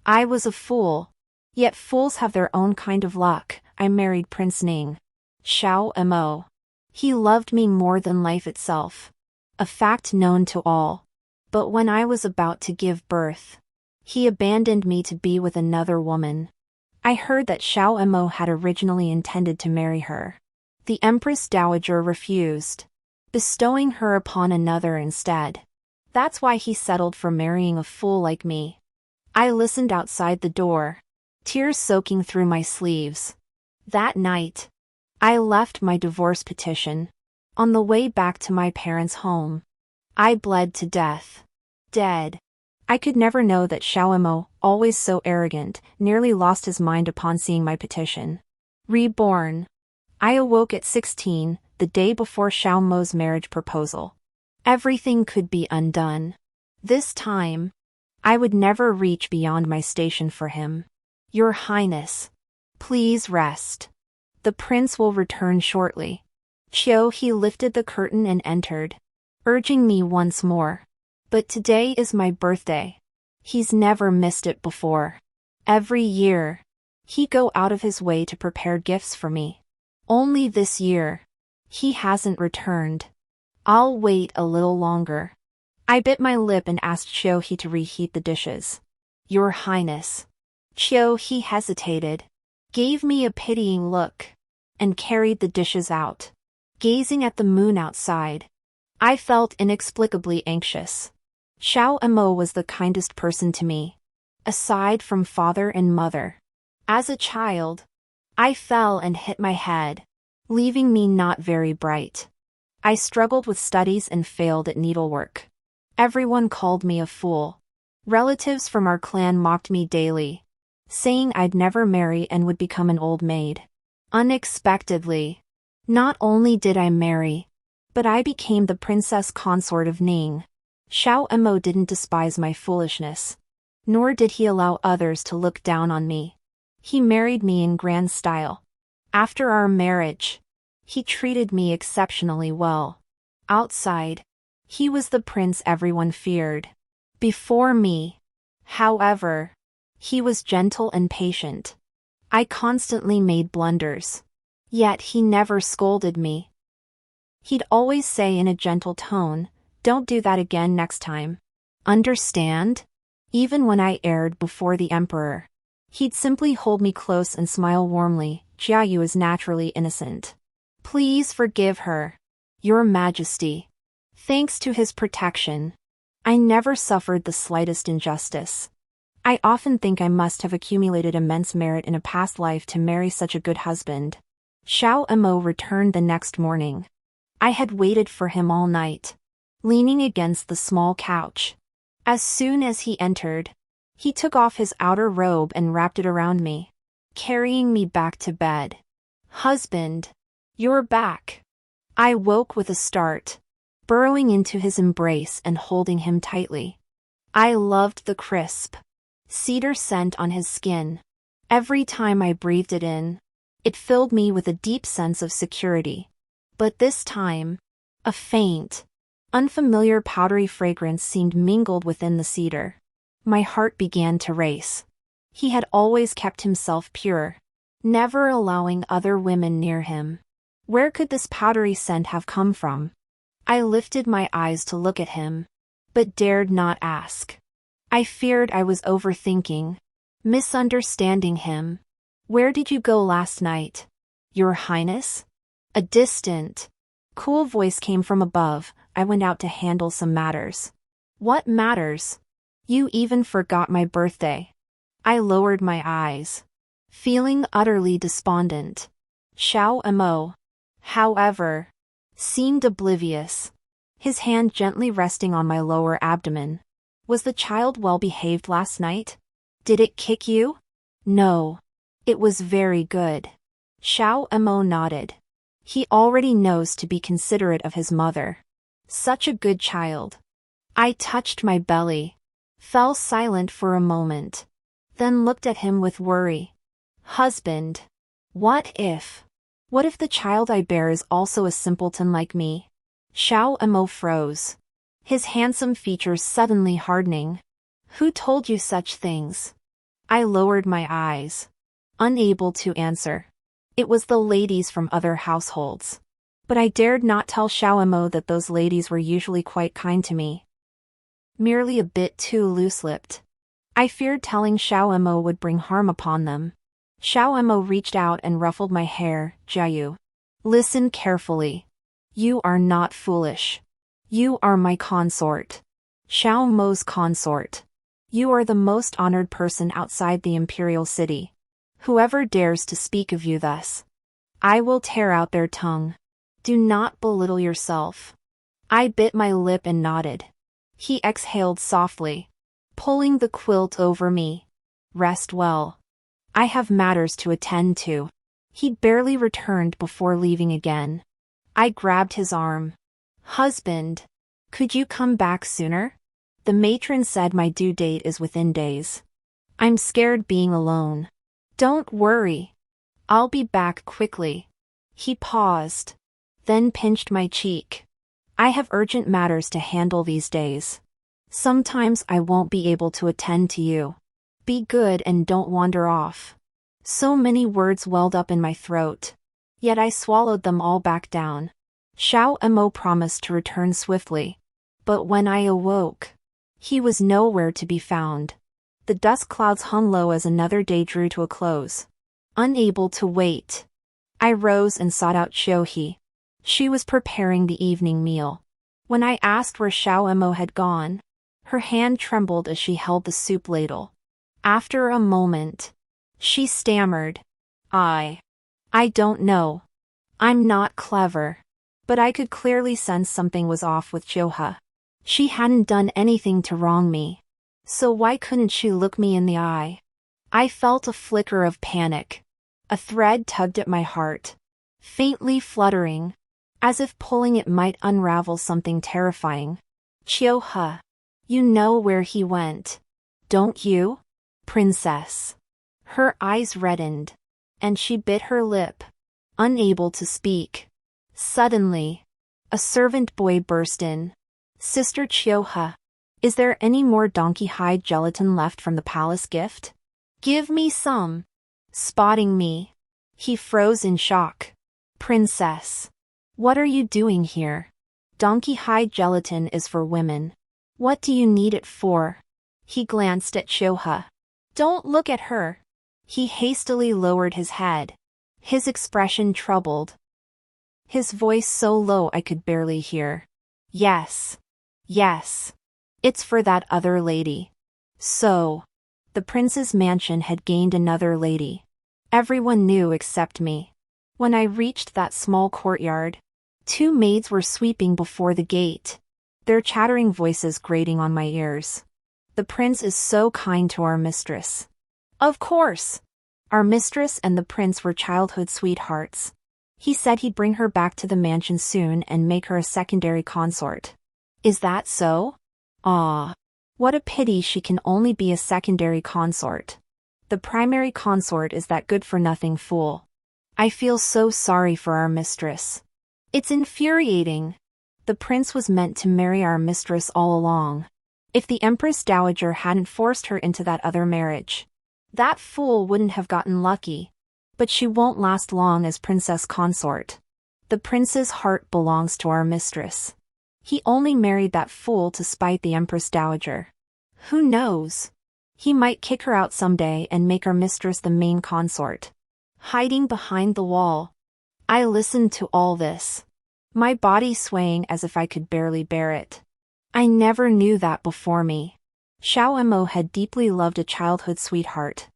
I was a fool. Yet fools have their own kind of luck. I married Prince Ning. Xiao Mo. He loved me more than life itself. A fact known to all. But when I was about to give birth, he abandoned me to be with another woman. I heard that Xiao Mo had originally intended to marry her. The Empress Dowager refused, bestowing her upon another instead. That's why he settled for marrying a fool like me. I listened outside the door, tears soaking through my sleeves. That night, I left my divorce petition. On the way back to my parents' home, I bled to death. Dead. I could never know that Xiao Mo, always so arrogant, nearly lost his mind upon seeing my petition. Reborn. I awoke at 16, the day before Xiao Mo's marriage proposal. Everything could be undone. This time, I would never reach beyond my station for him. Your Highness, please rest. The prince will return shortly. He lifted the curtain and entered, urging me once more. But today is my birthday. He's never missed it before. Every year, he go out of his way to prepare gifts for me. Only this year, he hasn't returned. I'll wait a little longer. I bit my lip and asked He to reheat the dishes. Your Highness. He hesitated, gave me a pitying look, and carried the dishes out. Gazing at the moon outside, I felt inexplicably anxious. Xiao Mo was the kindest person to me, aside from father and mother. As a child, I fell and hit my head, leaving me not very bright. I struggled with studies and failed at needlework. Everyone called me a fool. Relatives from our clan mocked me daily, saying I'd never marry and would become an old maid. Unexpectedly, not only did I marry, but I became the princess consort of Ning. Xiao Mo didn't despise my foolishness, nor did he allow others to look down on me. He married me in grand style. After our marriage, he treated me exceptionally well. Outside, he was the prince everyone feared. Before me, however, he was gentle and patient. I constantly made blunders, yet he never scolded me. He'd always say in a gentle tone, "Don't do that again next time. Understand?" Even when I erred before the emperor, he'd simply hold me close and smile warmly. Jiayu is naturally innocent. Please forgive her, Your Majesty. Thanks to his protection, I never suffered the slightest injustice. I often think I must have accumulated immense merit in a past life to marry such a good husband. Xiao Mo returned the next morning. I had waited for him all night, leaning against the small couch. As soon as he entered, he took off his outer robe and wrapped it around me, carrying me back to bed. Husband, you're back. I woke with a start, burrowing into his embrace and holding him tightly. I loved the crisp cedar scent on his skin. Every time I breathed it in, it filled me with a deep sense of security. But this time, a faint, unfamiliar powdery fragrance seemed mingled within the cedar. My heart began to race. He had always kept himself pure, never allowing other women near him. Where could this powdery scent have come from? I lifted my eyes to look at him, but dared not ask. I feared I was overthinking, misunderstanding him. Where did you go last night, Your Highness? A distant, cool voice came from above. I went out to handle some matters. What matters? You even forgot my birthday. I lowered my eyes, feeling utterly despondent. Xiao Mo, however, seemed oblivious, his hand gently resting on my lower abdomen. Was the child well behaved last night? Did it kick you? No. It was very good. Xiao Mo nodded. He already knows to be considerate of his mother. Such a good child. I touched my belly, fell silent for a moment, then looked at him with worry. Husband, what if the child I bear is also a simpleton like me? Xiao Mo froze, his handsome features suddenly hardening. Who told you such things? I lowered my eyes, unable to answer. It was the ladies from other households. But I dared not tell Xiao that those ladies were usually quite kind to me. Merely a bit too loose-lipped. I feared telling Xiao would bring harm upon them. Xiao reached out and ruffled my hair. Jiayu. Listen carefully. You are not foolish. You are my consort. Xiao Mo's consort. You are the most honored person outside the imperial city. Whoever dares to speak of you thus, I will tear out their tongue. Do not belittle yourself. I bit my lip and nodded. He exhaled softly, pulling the quilt over me. Rest well. I have matters to attend to. He barely returned before leaving again. I grabbed his arm. Husband, could you come back sooner? The matron said my due date is within days. I'm scared being alone. Don't worry. I'll be back quickly. He paused, then pinched my cheek. I have urgent matters to handle these days. Sometimes I won't be able to attend to you. Be good and don't wander off. So many words welled up in my throat. Yet I swallowed them all back down. Xiao Mo promised to return swiftly. But when I awoke, he was nowhere to be found. The dust clouds hung low as another day drew to a close. Unable to wait, I rose and sought out Xiuhe. She was preparing the evening meal. When I asked where Xiao Mo had gone, her hand trembled as she held the soup ladle. After a moment, she stammered. I don't know. I'm not clever. But I could clearly sense something was off with Xiuhe. She hadn't done anything to wrong me. So why couldn't she look me in the eye? I felt a flicker of panic. A thread tugged at my heart, faintly fluttering, as if pulling it might unravel something terrifying. Xiuhe, you know where he went, don't you? Princess. Her eyes reddened, and she bit her lip, unable to speak. Suddenly, a servant boy burst in. Sister Xiuhe, is there any more donkey hide gelatin left from the palace gift? Give me some. Spotting me, he froze in shock. Princess, what are you doing here? Donkey hide gelatin is for women. What do you need it for? He glanced at Xiuhe. Don't look at her. He hastily lowered his head, his expression troubled. His voice so low I could barely hear. Yes. It's for that other lady. So, the prince's mansion had gained another lady. Everyone knew except me. When I reached that small courtyard, 2 maids were sweeping before the gate, their chattering voices grating on my ears. The prince is so kind to our mistress. Of course. Our mistress and the prince were childhood sweethearts. He said he'd bring her back to the mansion soon and make her a secondary consort. Is that so? Ah, what a pity she can only be a secondary consort. The primary consort is that good-for-nothing fool. I feel so sorry for our mistress. It's infuriating. The prince was meant to marry our mistress all along. If the Empress Dowager hadn't forced her into that other marriage, that fool wouldn't have gotten lucky. But she won't last long as princess consort. The prince's heart belongs to our mistress. He only married that fool to spite the Empress Dowager. Who knows? He might kick her out someday and make our mistress the main consort. Hiding behind the wall, I listened to all this, my body swaying as if I could barely bear it. I never knew that before me. Xiao Mo had deeply loved a childhood sweetheart.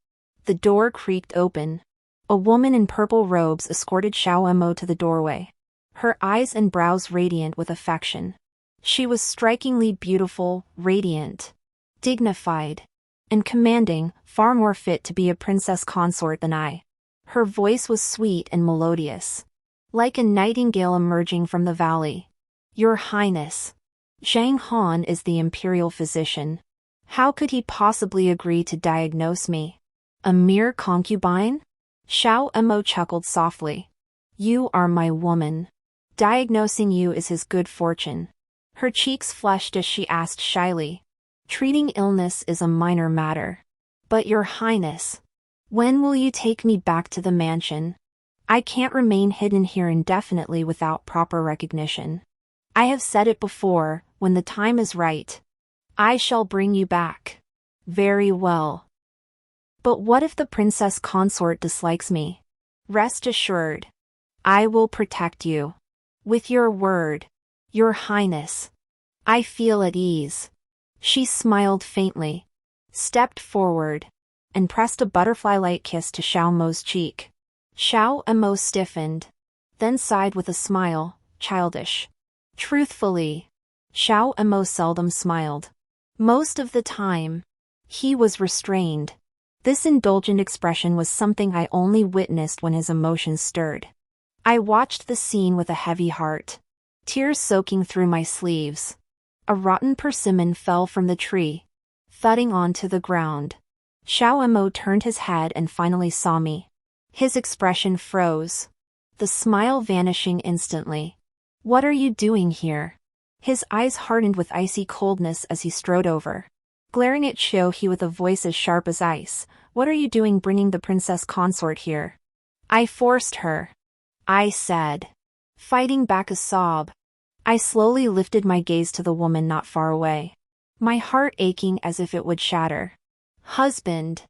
The door creaked open. A woman in purple robes escorted Xiao Mo to the doorway, her eyes and brows radiant with affection. She was strikingly beautiful, radiant, dignified, and commanding, far more fit to be a princess consort than I. Her voice was sweet and melodious, like a nightingale emerging from the valley. Your Highness, Zhang Han is the imperial physician. How could he possibly agree to diagnose me? A mere concubine? Xiao Mo chuckled softly. You are my woman. Diagnosing you is his good fortune. Her cheeks flushed as she asked shyly. Treating illness is a minor matter. But your highness, when will you take me back to the mansion? I can't remain hidden here indefinitely without proper recognition. I have said it before, when the time is right, I shall bring you back. Very well. But what if the princess consort dislikes me? Rest assured, I will protect you. With your word, your highness. I feel at ease. She smiled faintly, stepped forward, and pressed a butterfly-like kiss to Xiao Mo's cheek. Xiao Mo stiffened, then sighed with a smile, childish. Truthfully, Xiao Mo seldom smiled. Most of the time, he was restrained. This indulgent expression was something I only witnessed when his emotions stirred. I watched the scene with a heavy heart, tears soaking through my sleeves. A rotten persimmon fell from the tree, thudding onto the ground. Xiao Mo turned his head and finally saw me. His expression froze, the smile vanishing instantly. What are you doing here? His eyes hardened with icy coldness as he strode over. Glaring at Xiao He with a voice as sharp as ice, what are you doing bringing the princess consort here? I forced her, I said, fighting back a sob. I slowly lifted my gaze to the woman not far away, my heart aching as if it would shatter. Husband.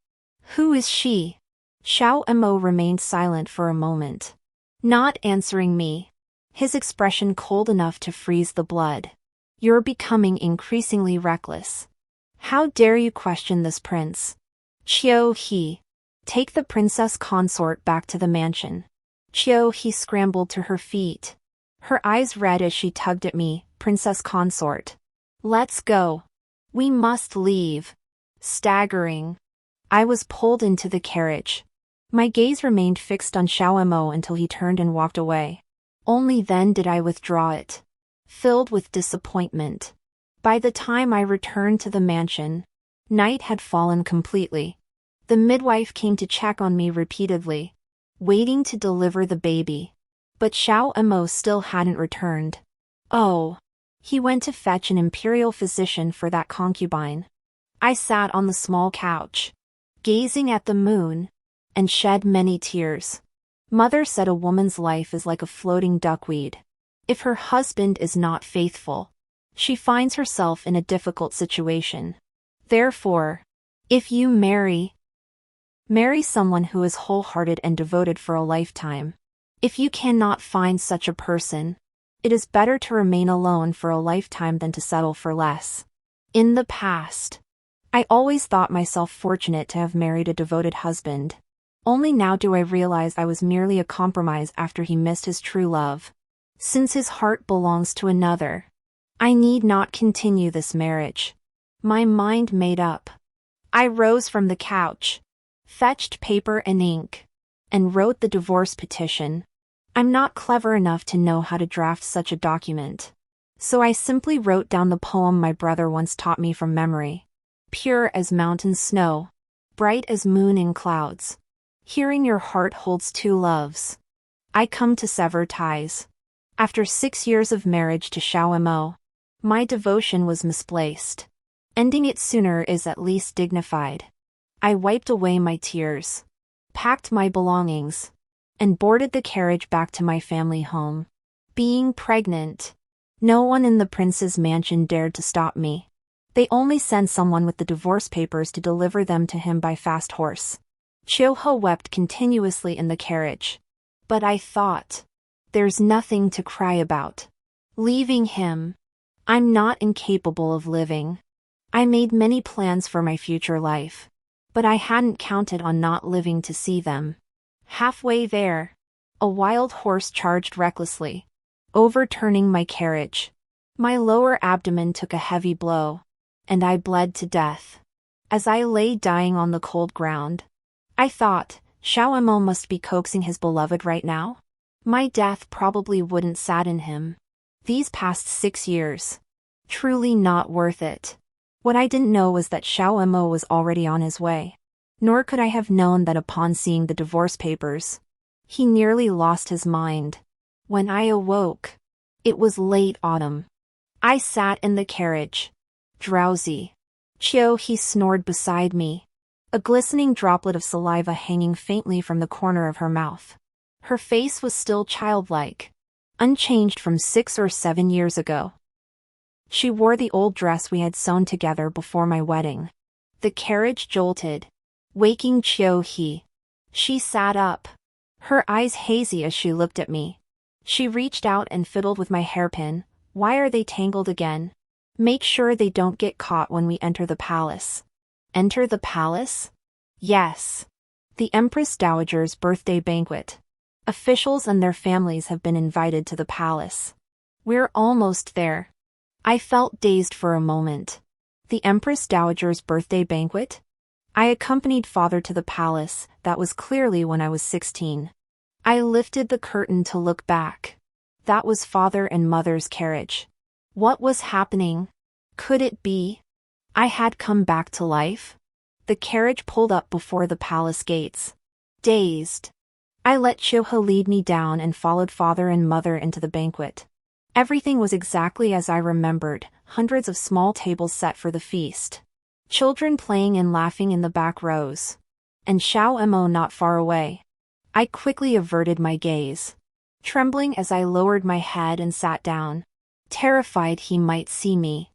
Who is she? Xiao Mo remained silent for a moment, not answering me, his expression cold enough to freeze the blood. You're becoming increasingly reckless. How dare you question this prince? Qiu He. Take the princess consort back to the mansion. Qiu He scrambled to her feet, her eyes red as she tugged at me. Princess consort. Let's go. We must leave. Staggering, I was pulled into the carriage. My gaze remained fixed on Xiao Mo until he turned and walked away. Only then did I withdraw it, filled with disappointment. By the time I returned to the mansion, night had fallen completely. The midwife came to check on me repeatedly, waiting to deliver the baby. But Xiao Mo still hadn't returned. Oh, he went to fetch an imperial physician for that concubine. I sat on the small couch, gazing at the moon, and shed many tears. Mother said a woman's life is like a floating duckweed. If her husband is not faithful, she finds herself in a difficult situation. Therefore, if you marry someone who is wholehearted and devoted for a lifetime. If you cannot find such a person, it is better to remain alone for a lifetime than to settle for less. In the past, I always thought myself fortunate to have married a devoted husband. Only now do I realize I was merely a compromise after he missed his true love. Since his heart belongs to another, I need not continue this marriage. My mind made up. I rose from the couch, fetched paper and ink, and wrote the divorce petition. I'm not clever enough to know how to draft such a document, so I simply wrote down the poem my brother once taught me from memory. Pure as mountain snow, bright as moon in clouds. Hearing your heart holds two loves. I come to sever ties. After 6 years of marriage to Xiao Mo, my devotion was misplaced. Ending it sooner is at least dignified. I wiped away my tears, packed my belongings, and boarded the carriage back to my family home. Being pregnant, no one in the prince's mansion dared to stop me. They only sent someone with the divorce papers to deliver them to him by fast horse. Qiuhe wept continuously in the carriage. But I thought, there's nothing to cry about. Leaving him, I'm not incapable of living. I made many plans for my future life, but I hadn't counted on not living to see them. Halfway there, a wild horse charged recklessly, overturning my carriage. My lower abdomen took a heavy blow, and I bled to death. As I lay dying on the cold ground, I thought, Xiao Mo must be coaxing his beloved right now. My death probably wouldn't sadden him. These past 6 years, truly not worth it. What I didn't know was that Xiao Mo was already on his way. Nor could I have known that upon seeing the divorce papers, he nearly lost his mind. When I awoke, it was late autumn. I sat in the carriage, drowsy. He snored beside me, a glistening droplet of saliva hanging faintly from the corner of her mouth. Her face was still childlike, unchanged from 6 or 7 years ago. She wore the old dress we had sewn together before my wedding. The carriage jolted, waking Chio-hee. She sat up, her eyes hazy as she looked at me. She reached out and fiddled with my hairpin. Why are they tangled again? Make sure they don't get caught when we enter the palace. Enter the palace? Yes. The Empress Dowager's birthday banquet. Officials and their families have been invited to the palace. We're almost there. I felt dazed for a moment. The Empress Dowager's birthday banquet? I accompanied father to the palace. That was clearly when I was 16. I lifted the curtain to look back. That was father and mother's carriage. What was happening? Could it be I had come back to life? The carriage pulled up before the palace gates. Dazed, I let Chio-hee lead me down and followed father and mother into the banquet. Everything was exactly as I remembered, hundreds of small tables set for the feast. Children playing and laughing in the back rows. And Xiao-mo not far away. I quickly averted my gaze, trembling as I lowered my head and sat down, terrified he might see me.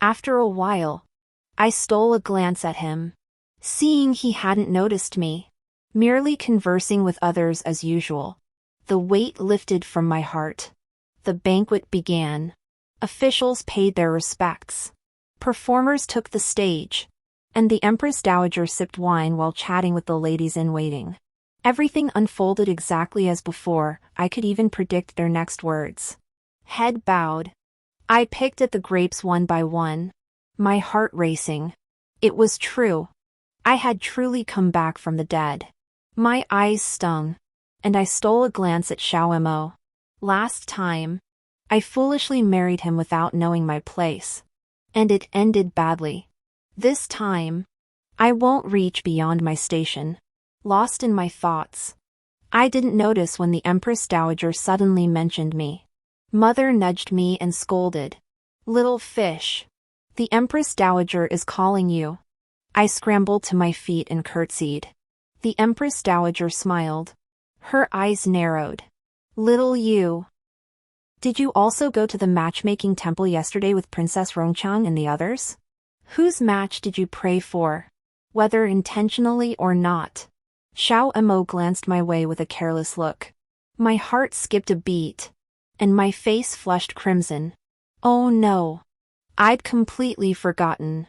After a while, I stole a glance at him. Seeing he hadn't noticed me, merely conversing with others as usual, the weight lifted from my heart. The banquet began. Officials paid their respects. Performers took the stage, and the Empress Dowager sipped wine while chatting with the ladies in waiting. Everything unfolded exactly as before. I could even predict their next words. Head bowed. I picked at the grapes one by one, my heart racing. It was true. I had truly come back from the dead. My eyes stung, and I stole a glance at Xiao-mo. Last time, I foolishly married him without knowing my place, and it ended badly. This time, I won't reach beyond my station. Lost in my thoughts, I didn't notice when the Empress Dowager suddenly mentioned me. Mother nudged me and scolded. Little fish, the Empress Dowager is calling you. I scrambled to my feet and curtsied. The Empress Dowager smiled. Her eyes narrowed. Little you. Did you also go to the matchmaking temple yesterday with Princess Rongchang and the others? Whose match did you pray for? Whether intentionally or not. Xiao-mo glanced my way with a careless look. My heart skipped a beat, and my face flushed crimson. Oh no. I'd completely forgotten.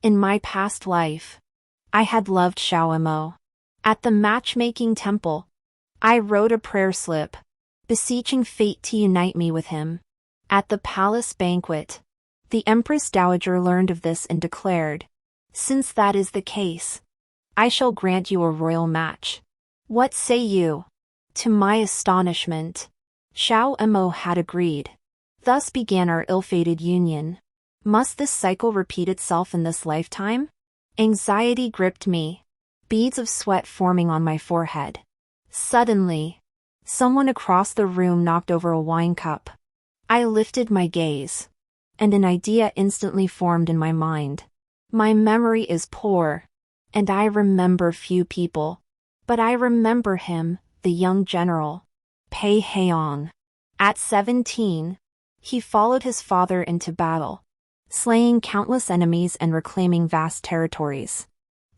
In my past life, I had loved Xiao-mo. At the matchmaking temple, I wrote a prayer slip, beseeching fate to unite me with him. At the palace banquet, the Empress Dowager learned of this and declared, since that is the case, I shall grant you a royal match. What say you? To my astonishment, Xiao-mo had agreed. Thus began our ill-fated union. Must this cycle repeat itself in this lifetime? Anxiety gripped me, beads of sweat forming on my forehead. Suddenly, someone across the room knocked over a wine cup. I lifted my gaze, and an idea instantly formed in my mind. My memory is poor, and I remember few people. But I remember him, the young general, Pei Heong. At 17, he followed his father into battle, slaying countless enemies and reclaiming vast territories.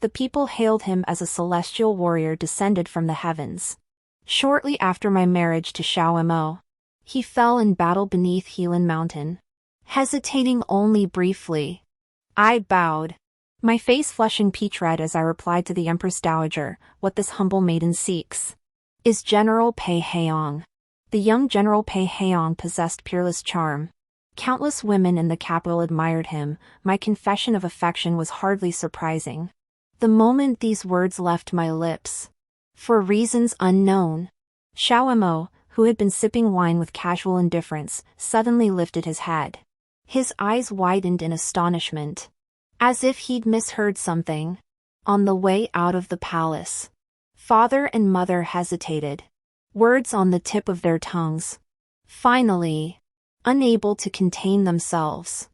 The people hailed him as a celestial warrior descended from the heavens. Shortly after my marriage to Xiao-mo, he fell in battle beneath Helan Mountain. Hesitating only briefly, I bowed, my face flushing peach red as I replied to the Empress Dowager, what this humble maiden seeks is General Pei Heong. The young General Pei Heong possessed peerless charm. Countless women in the capital admired him. My confession of affection was hardly surprising. The moment these words left my lips, for reasons unknown, Xiao-mo, who had been sipping wine with casual indifference, suddenly lifted his head. His eyes widened in astonishment, as if he'd misheard something. On the way out of the palace, father and mother hesitated, words on the tip of their tongues. Finally, unable to contain themselves,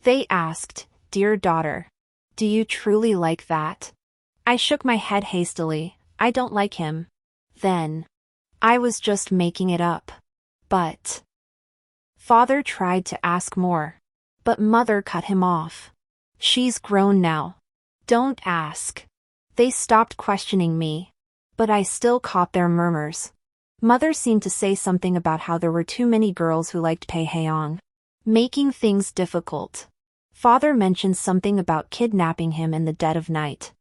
they asked, "Dear daughter, do you truly like that?" I shook my head hastily. I don't like him. Then. I was just making it up. But. Father tried to ask more. But mother cut him off. She's grown now. Don't ask. They stopped questioning me. But I still caught their murmurs. Mother seemed to say something about how there were too many girls who liked Pei Heong, making things difficult. Father mentioned something about kidnapping him in the dead of night.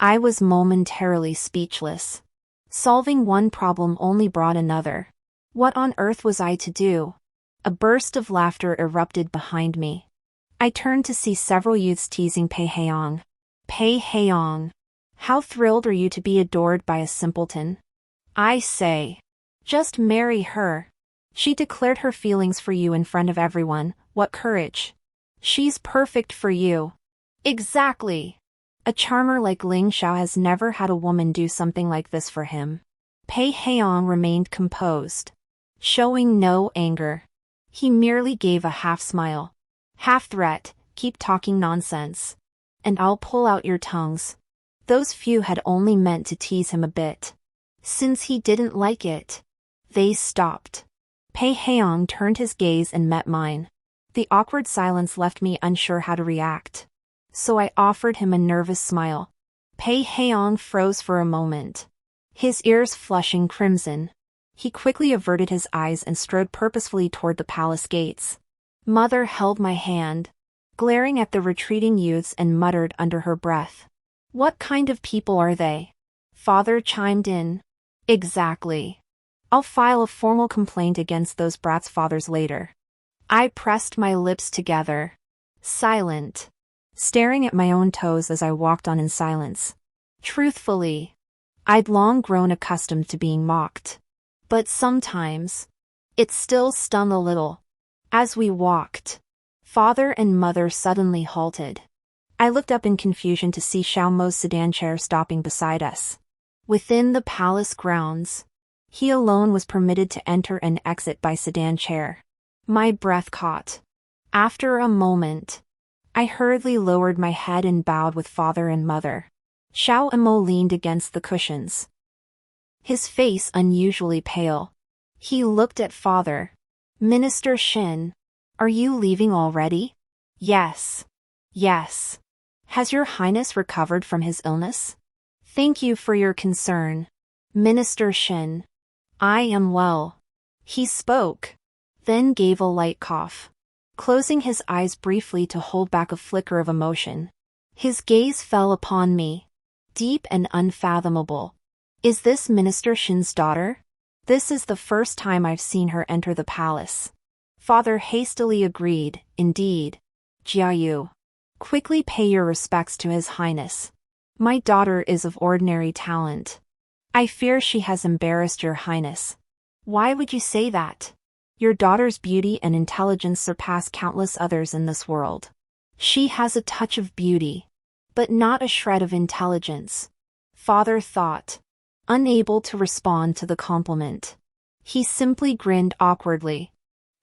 I was momentarily speechless. Solving one problem only brought another. What on earth was I to do? A burst of laughter erupted behind me. I turned to see several youths teasing Pei Heong. Pei Heong. How thrilled are you to be adored by a simpleton? I say. Just marry her. She declared her feelings for you in front of everyone. What courage. She's perfect for you. Exactly. A charmer like Ling Xiao has never had a woman do something like this for him. Pei Heong remained composed, showing no anger. He merely gave a half smile. Half threat, keep talking nonsense. And I'll pull out your tongues. Those few had only meant to tease him a bit. Since he didn't like it, they stopped. Pei Heong turned his gaze and met mine. The awkward silence left me unsure how to react. So I offered him a nervous smile. Pei Heong froze for a moment, his ears flushing crimson. He quickly averted his eyes and strode purposefully toward the palace gates. Mother held my hand, glaring at the retreating youths, and muttered under her breath. What kind of people are they? Father chimed in. Exactly. I'll file a formal complaint against those brats' fathers later. I pressed my lips together, silent, staring at my own toes as I walked on in silence. Truthfully, I'd long grown accustomed to being mocked. But sometimes, it still stung a little. As we walked, Father and Mother suddenly halted. I looked up in confusion to see Xiao Mo's sedan chair stopping beside us. Within the palace grounds, he alone was permitted to enter and exit by sedan chair. My breath caught. After a moment, I hurriedly lowered my head and bowed with Father and Mother. Xiao Mo leaned against the cushions, his face unusually pale. He looked at Father. Minister Shin, are you leaving already? Yes. Yes. Has your Highness recovered from his illness? Thank you for your concern, Minister Shin. I am well. He spoke, then gave a light cough, closing his eyes briefly to hold back a flicker of emotion. His gaze fell upon me, deep and unfathomable. Is this Minister Shin's daughter? This is the first time I've seen her enter the palace. Father hastily agreed. Indeed. Jiayu. Quickly pay your respects to His Highness. My daughter is of ordinary talent. I fear she has embarrassed your Highness. Why would you say that? Your daughter's beauty and intelligence surpass countless others in this world. She has a touch of beauty, but not a shred of intelligence. Father thought, unable to respond to the compliment. He simply grinned awkwardly.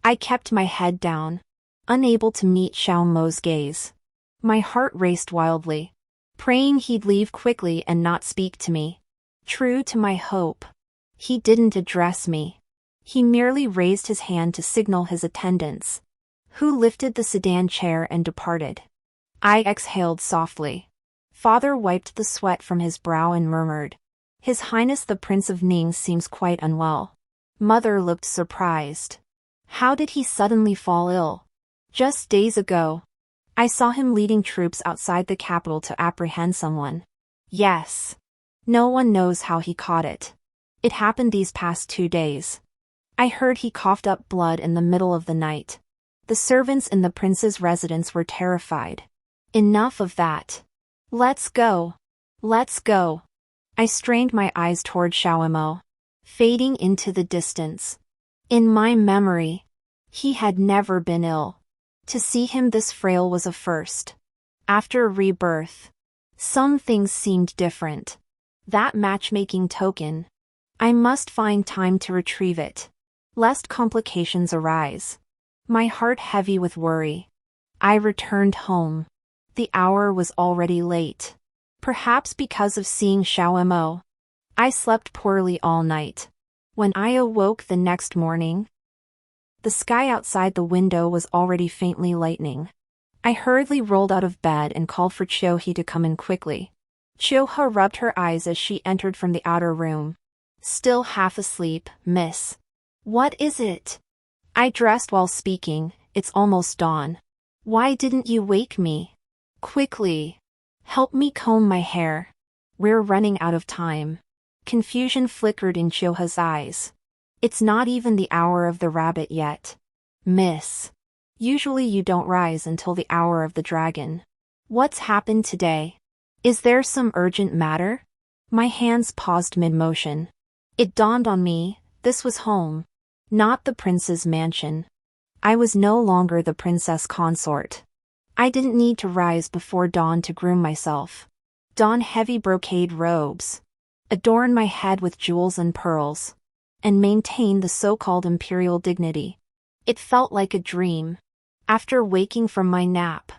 I kept my head down, unable to meet Xiao Mo's gaze. My heart raced wildly, praying he'd leave quickly and not speak to me. True to my hope, he didn't address me. He merely raised his hand to signal his attendants, who lifted the sedan chair and departed. I exhaled softly. Father wiped the sweat from his brow and murmured, His Highness the Prince of Ning seems quite unwell. Mother looked surprised. How did he suddenly fall ill? Just days ago, I saw him leading troops outside the capital to apprehend someone. Yes. No one knows how he caught it. It happened these past 2 days. I heard he coughed up blood in the middle of the night. The servants in the prince's residence were terrified. Enough of that. Let's go. Let's go. I strained my eyes toward Xiaomo, fading into the distance. In my memory, he had never been ill. To see him this frail was a first. After rebirth, some things seemed different. That matchmaking token. I must find time to retrieve it, lest complications arise. My heart heavy with worry, I returned home. The hour was already late. Perhaps because of seeing Xiao Mo. I slept poorly all night. When I awoke the next morning, the sky outside the window was already faintly lightening. I hurriedly rolled out of bed and called for Chiu-hee to come in quickly. Chiu-hee rubbed her eyes as she entered from the outer room. Still half asleep, miss. What is it? I dressed while speaking. It's almost dawn. Why didn't you wake me? Quickly. Help me comb my hair. We're running out of time. Confusion flickered in Chiu-hee's eyes. It's not even the hour of the rabbit yet. Miss. Usually you don't rise until the hour of the dragon. What's happened today? Is there some urgent matter? My hands paused mid-motion. It dawned on me, this was home. Not the prince's mansion. I was no longer the princess consort. I didn't need to rise before dawn to groom myself. Don heavy brocade robes. Adorn my head with jewels and pearls. And maintain the so-called imperial dignity. It felt like a dream. After waking from my nap,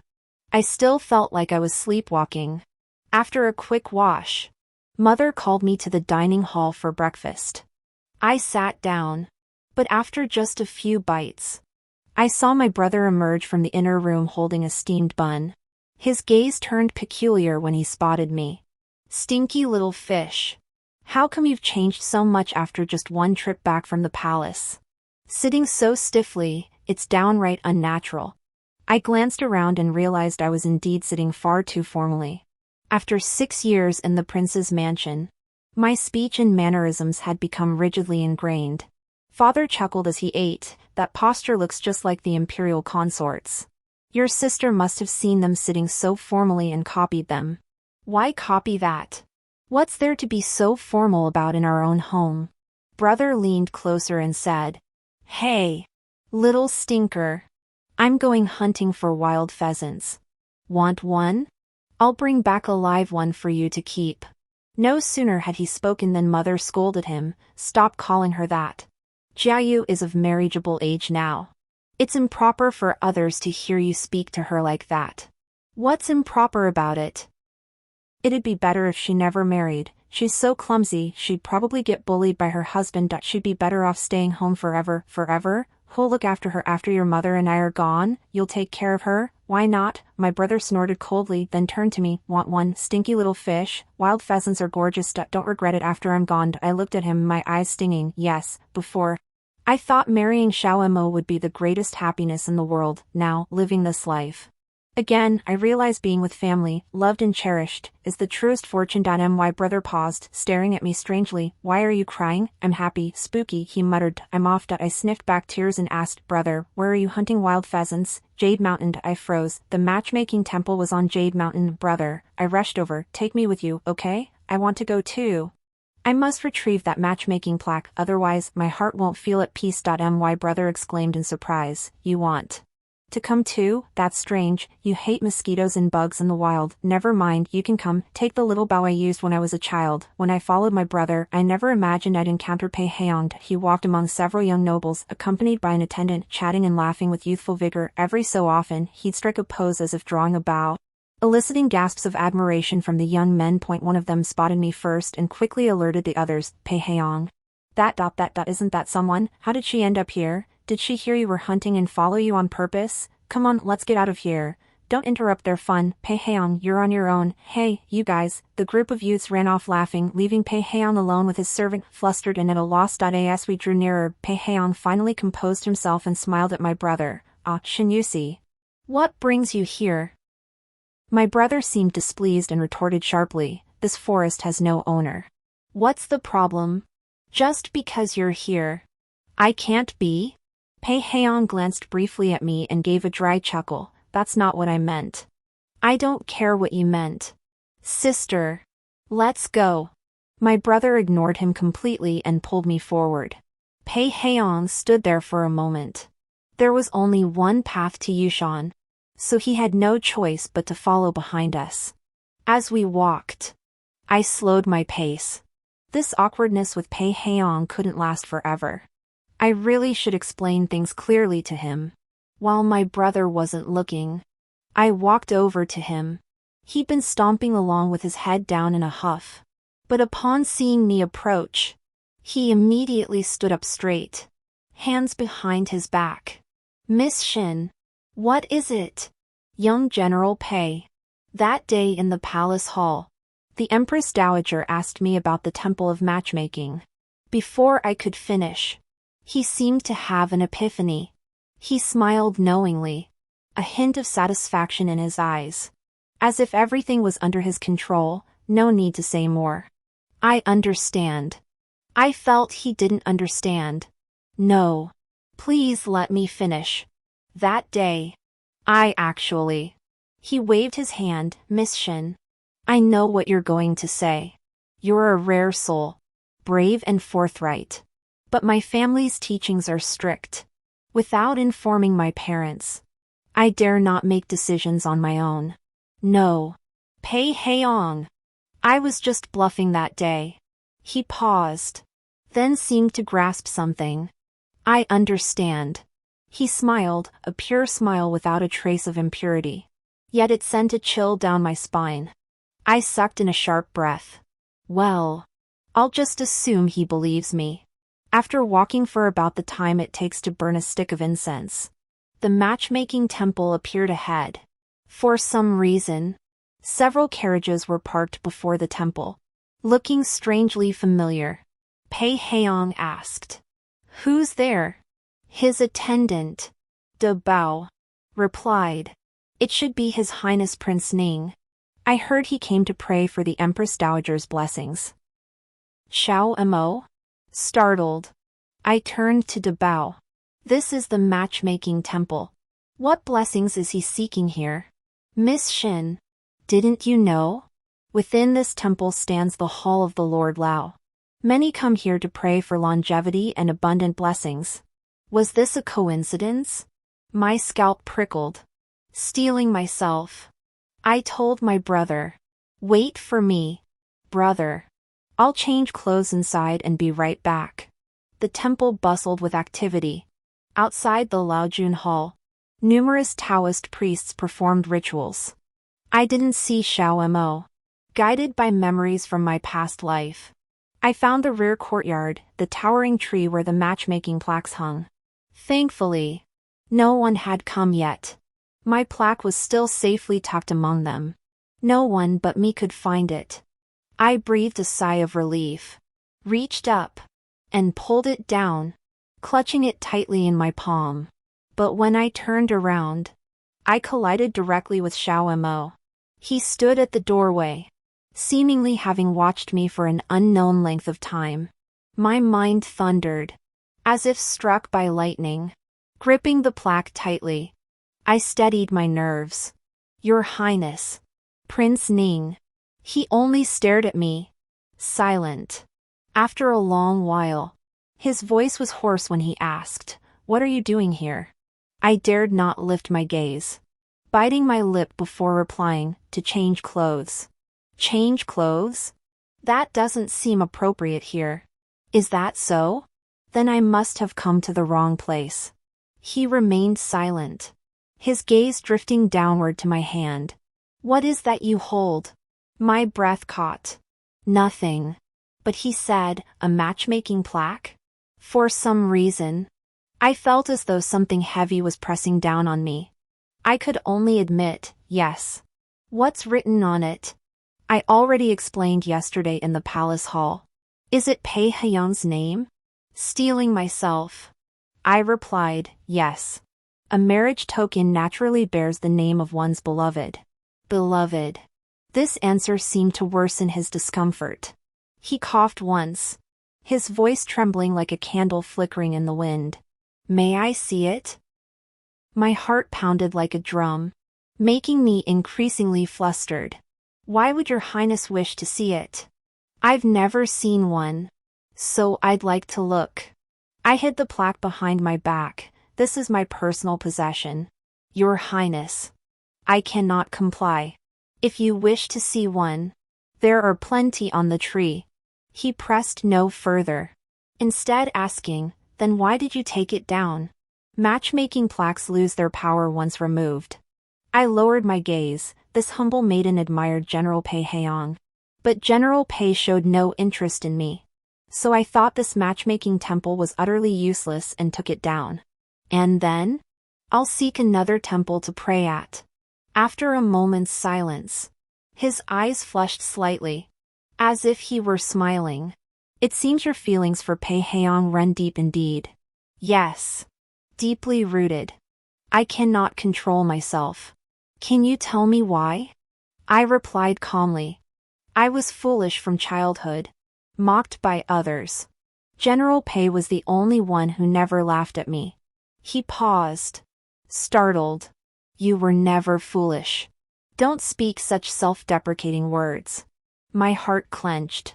I still felt like I was sleepwalking. After a quick wash, Mother called me to the dining hall for breakfast. I sat down, but after just a few bites, I saw my brother emerge from the inner room holding a steamed bun. His gaze turned peculiar when he spotted me. Stinky little fish. How come you've changed so much after just one trip back from the palace? Sitting so stiffly, it's downright unnatural. I glanced around and realized I was indeed sitting far too formally. After 6 years in the prince's mansion, my speech and mannerisms had become rigidly ingrained. Father chuckled as he ate. That posture looks just like the imperial consorts. Your sister must have seen them sitting so formally and copied them. Why copy that? What's there to be so formal about in our own home? Brother leaned closer and said, Hey, little stinker. I'm going hunting for wild pheasants. Want one? I'll bring back a live one for you to keep. No sooner had he spoken than Mother scolded him. Stop calling her that. Jiayu is of marriageable age now. It's improper for others to hear you speak to her like that. What's improper about it? It'd be better if she never married. She's so clumsy, she'd probably get bullied by her husband. She'd be better off staying home forever. Forever? Who'll look after her after your mother and I are gone? You'll take care of her? Why not? My brother snorted coldly, then turned to me. Want one? Stinky little fish? Wild pheasants are gorgeous. Don't regret it after I'm gone. I looked at him, my eyes stinging. Yes, before. I thought marrying Xiao Mo would be the greatest happiness in the world. Now, living this life. Again, I realize being with family, loved and cherished, is the truest fortune. My brother paused, staring at me strangely. Why are you crying? I'm happy. Spooky, he muttered. I'm off. I sniffed back tears and asked, Brother, where are you hunting wild pheasants? Jade Mountain. I froze. The matchmaking temple was on Jade Mountain. Brother, I rushed over. Take me with you, okay? I want to go too. I must retrieve that matchmaking plaque, otherwise my heart won't feel at peace. My brother exclaimed in surprise. You want to come too? That's strange. You hate mosquitoes and bugs in the wild. Never mind, you can come. Take the little bow I used when I was a child. When I followed my brother, I never imagined I'd encounter Pei Heong. He walked among several young nobles, accompanied by an attendant, chatting and laughing with youthful vigor. Every so often, he'd strike a pose as if drawing a bow, eliciting gasps of admiration from the young men. One of them spotted me first and quickly alerted the others. Pei Heong. That isn't that someone? How did she end up here? Did she hear you were hunting and follow you on purpose? Come on, let's get out of here. Don't interrupt their fun. Pei Heong, you're on your own. Hey, you guys. The group of youths ran off laughing, leaving Pei Heong alone with his servant, flustered and at a loss. As we drew nearer, Pei Heong finally composed himself and smiled at my brother. Ah, Shinyusi. What brings you here? My brother seemed displeased and retorted sharply, This forest has no owner. What's the problem? Just because you're here, I can't be? Pei Heong glanced briefly at me and gave a dry chuckle. That's not what I meant. I don't care what you meant. Sister. Let's go. My brother ignored him completely and pulled me forward. Pei Heong stood there for a moment. There was only one path to Yushan, so he had no choice but to follow behind us. As we walked, I slowed my pace. This awkwardness with Pei Heong couldn't last forever. I really should explain things clearly to him. While my brother wasn't looking, I walked over to him. He'd been stomping along with his head down in a huff. But upon seeing me approach, he immediately stood up straight, hands behind his back. "Miss Shin, what is it?" "Young General Pei." That day in the palace hall, the Empress Dowager asked me about the temple of matchmaking. Before I could finish, he seemed to have an epiphany. He smiled knowingly, a hint of satisfaction in his eyes. As if everything was under his control, no need to say more. "I understand." I felt he didn't understand. "No. Please let me finish. That day, He waved his hand, "Miss Shin. I know what you're going to say. You're a rare soul, brave and forthright. But my family's teachings are strict. Without informing my parents, I dare not make decisions on my own. No. Pei Heong. I was just bluffing that day." He paused, then seemed to grasp something. "I understand." He smiled, a pure smile without a trace of impurity. Yet it sent a chill down my spine. I sucked in a sharp breath. Well, I'll just assume he believes me. After walking for about the time it takes to burn a stick of incense, the matchmaking temple appeared ahead. For some reason, several carriages were parked before the temple, looking strangely familiar. Pei Heong asked, "Who's there?" "His attendant," De Bao replied. "It should be His Highness Prince Ning. I heard he came to pray for the Empress Dowager's blessings." Xiao Mo? Startled, I turned to De Bao. "This is the matchmaking temple. What blessings is he seeking here?" "Miss Shin, didn't you know? Within this temple stands the Hall of the Lord Lao. Many come here to pray for longevity and abundant blessings." Was this a coincidence? My scalp prickled. Steeling myself, I told my brother, "Wait for me, brother. I'll change clothes inside and be right back." The temple bustled with activity. Outside the Laojun Hall, numerous Taoist priests performed rituals. I didn't see Xiao Mo. Guided by memories from my past life, I found the rear courtyard, the towering tree where the matchmaking plaques hung. Thankfully, no one had come yet. My plaque was still safely tucked among them. No one but me could find it. I breathed a sigh of relief, reached up, and pulled it down, clutching it tightly in my palm. But when I turned around, I collided directly with Xiao Mo. He stood at the doorway, seemingly having watched me for an unknown length of time. My mind thundered, as if struck by lightning. Gripping the plaque tightly, I steadied my nerves. "Your Highness, Prince Ning." He only stared at me, silent. After a long while, his voice was hoarse when he asked, "What are you doing here?" I dared not lift my gaze, biting my lip before replying, "To change clothes." "Change clothes? That doesn't seem appropriate here." "Is that so? Then I must have come to the wrong place." He remained silent, his gaze drifting downward to my hand. "What is that you hold?" My breath caught. "Nothing." But he said, "A matchmaking plaque?" For some reason, I felt as though something heavy was pressing down on me. I could only admit, "Yes." "What's written on it?" "I already explained yesterday in the palace hall." "Is it Pei Heong's name?" Steeling myself, I replied, "Yes." A marriage token naturally bears the name of one's beloved. Beloved. This answer seemed to worsen his discomfort. He coughed once, his voice trembling like a candle flickering in the wind. "May I see it?" My heart pounded like a drum, making me increasingly flustered. "Why would your Highness wish to see it?" "I've never seen one, so I'd like to look." I hid the plaque behind my back. "This is my personal possession, Your Highness. I cannot comply. If you wish to see one, there are plenty on the tree." He pressed no further, instead asking, "Then why did you take it down?" "Matchmaking plaques lose their power once removed." I lowered my gaze, this humble maiden admired General Pei Heong. But General Pei showed no interest in me. So I thought this matchmaking temple was utterly useless and took it down. And then? I'll seek another temple to pray at. After a moment's silence, his eyes flushed slightly, as if he were smiling. It seems your feelings for Pei Heong run deep indeed. Yes. Deeply rooted. I cannot control myself. Can you tell me why? I replied calmly. I was foolish from childhood. Mocked by others. General Pei was the only one who never laughed at me. He paused. Startled. You were never foolish. Don't speak such self-deprecating words. My heart clenched.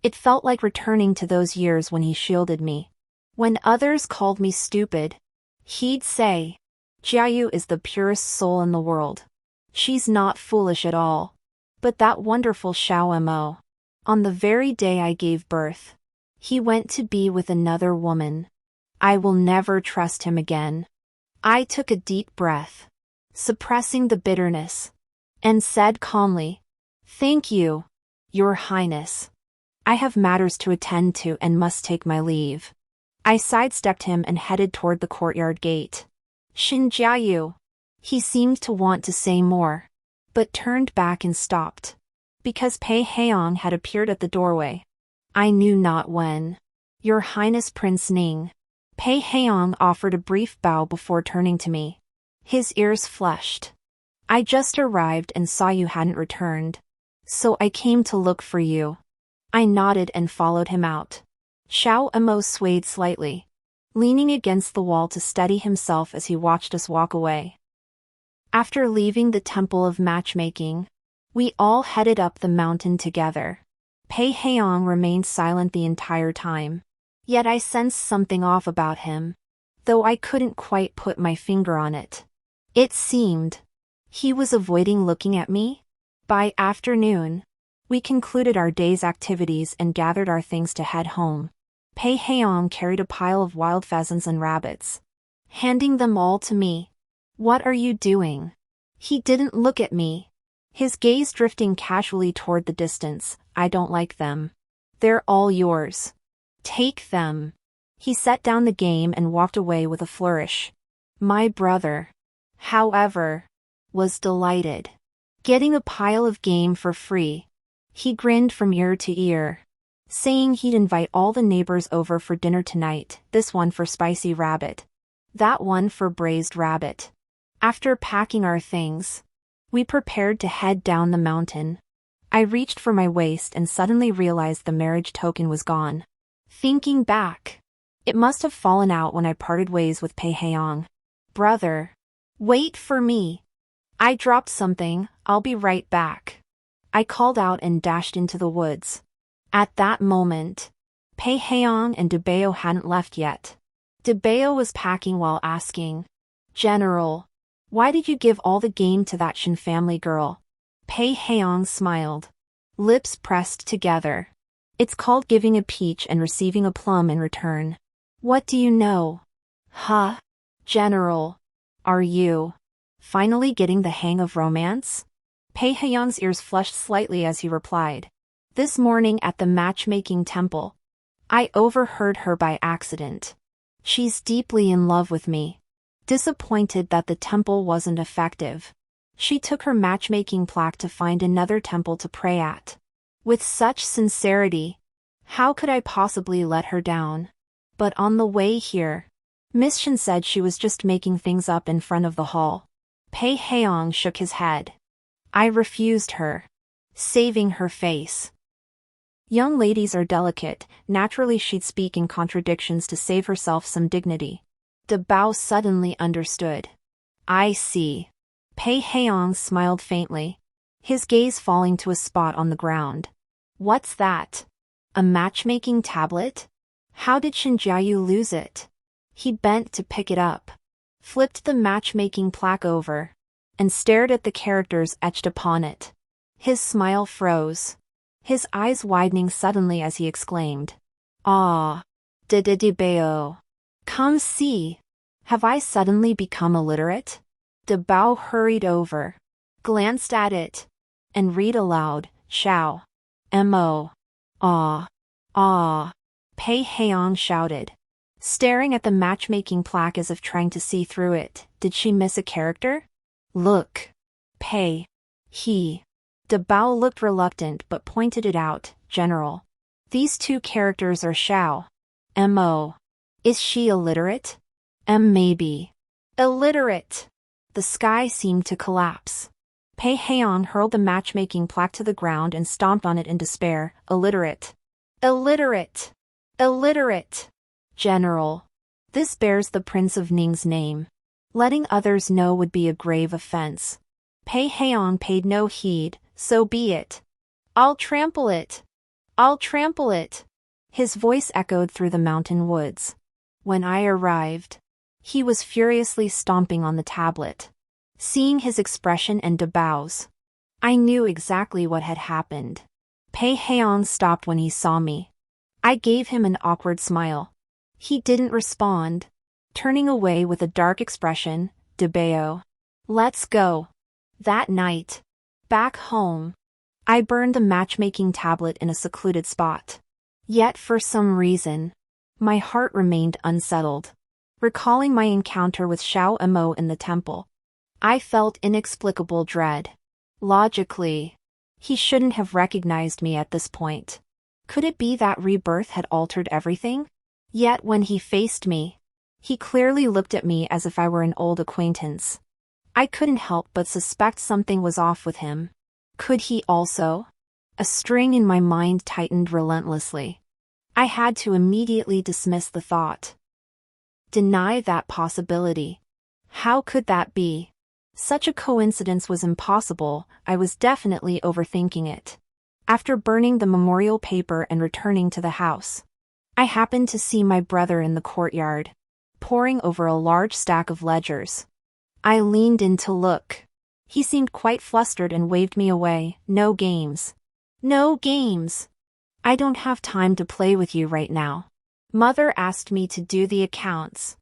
It felt like returning to those years when he shielded me. When others called me stupid, he'd say, Jiayu is the purest soul in the world. She's not foolish at all. But that wonderful Xiao Mo. On the very day I gave birth, he went to be with another woman. I will never trust him again. I took a deep breath, suppressing the bitterness, and said calmly, Thank you, Your Highness. I have matters to attend to and must take my leave. I sidestepped him and headed toward the courtyard gate. Xin Jiayu. He seemed to want to say more, but turned back and stopped. Because Pei Heong had appeared at the doorway. I knew not when. Your Highness Prince Ning. Pei Heong offered a brief bow before turning to me. His ears flushed. I just arrived and saw you hadn't returned. So I came to look for you. I nodded and followed him out. Xiao Mo swayed slightly, leaning against the wall to steady himself as he watched us walk away. After leaving the Temple of Matchmaking, we all headed up the mountain together. Pei Heong remained silent the entire time. Yet I sensed something off about him, though I couldn't quite put my finger on it. It seemed he was avoiding looking at me. By afternoon, we concluded our day's activities and gathered our things to head home. Pei Heong carried a pile of wild pheasants and rabbits, handing them all to me. What are you doing? He didn't look at me. His gaze drifting casually toward the distance. I don't like them. They're all yours. Take them. He set down the game and walked away with a flourish. My brother, however, was delighted. Getting a pile of game for free. He grinned from ear to ear, saying he'd invite all the neighbors over for dinner tonight, this one for spicy rabbit, that one for braised rabbit. After packing our things, we prepared to head down the mountain. I reached for my waist and suddenly realized the marriage token was gone. Thinking back, it must have fallen out when I parted ways with Pei Heong. Brother, wait for me. I dropped something, I'll be right back. I called out and dashed into the woods. At that moment, Pei Heong and Debao hadn't left yet. Debao was packing while asking, General, why did you give all the game to that Shen family girl? Pei Heong smiled. Lips pressed together. It's called giving a peach and receiving a plum in return. What do you know? Huh? General, are you finally getting the hang of romance? Pei Heong's ears flushed slightly as he replied. This morning at the matchmaking temple, I overheard her by accident. She's deeply in love with me. Disappointed that the temple wasn't effective, she took her matchmaking plaque to find another temple to pray at. With such sincerity, how could I possibly let her down? But on the way here, Miss Shen said she was just making things up in front of the hall. Pei Heong shook his head. I refused her, saving her face. Young ladies are delicate, naturally she'd speak in contradictions to save herself some dignity. Debao suddenly understood. I see. Pei Heong smiled faintly, his gaze falling to a spot on the ground. What's that? A matchmaking tablet? How did Shen Jiayu lose it? He bent to pick it up, flipped the matchmaking plaque over, and stared at the characters etched upon it. His smile froze, his eyes widening suddenly as he exclaimed, Ah! Debao. Come see. Have I suddenly become illiterate? Debao hurried over, glanced at it, and read aloud, Xiao. M.O. Ah. Ah. Pei Heong shouted, staring at the matchmaking plaque as if trying to see through it. Did she miss a character? Look. Pei. He. De Bao looked reluctant but pointed it out, General. These two characters are Xiao. M.O. Is she illiterate? Maybe. Illiterate. The sky seemed to collapse. Pei Heong hurled the matchmaking plaque to the ground and stomped on it in despair. Illiterate. Illiterate. Illiterate. General. This bears the Prince of Ning's name. Letting others know would be a grave offense. Pei Heong paid no heed. So be it. I'll trample it. I'll trample it. His voice echoed through the mountain woods. When I arrived, he was furiously stomping on the tablet. Seeing his expression and De Bao's, I knew exactly what had happened. Pei Heong stopped when he saw me. I gave him an awkward smile. He didn't respond, turning away with a dark expression. De Bao. Let's go. That night, back home, I burned the matchmaking tablet in a secluded spot. Yet for some reason, my heart remained unsettled. Recalling my encounter with Xiao Mo in the temple, I felt inexplicable dread. Logically, he shouldn't have recognized me at this point. Could it be that rebirth had altered everything? Yet when he faced me, he clearly looked at me as if I were an old acquaintance. I couldn't help but suspect something was off with him. Could he also? A string in my mind tightened relentlessly. I had to immediately dismiss the thought. Deny that possibility. How could that be? Such a coincidence was impossible. I was definitely overthinking it. After burning the memorial paper and returning to the house, I happened to see my brother in the courtyard, poring over a large stack of ledgers. I leaned in to look. He seemed quite flustered and waved me away. No games. No games. I don't have time to play with you right now. Mother asked me to do the accounts.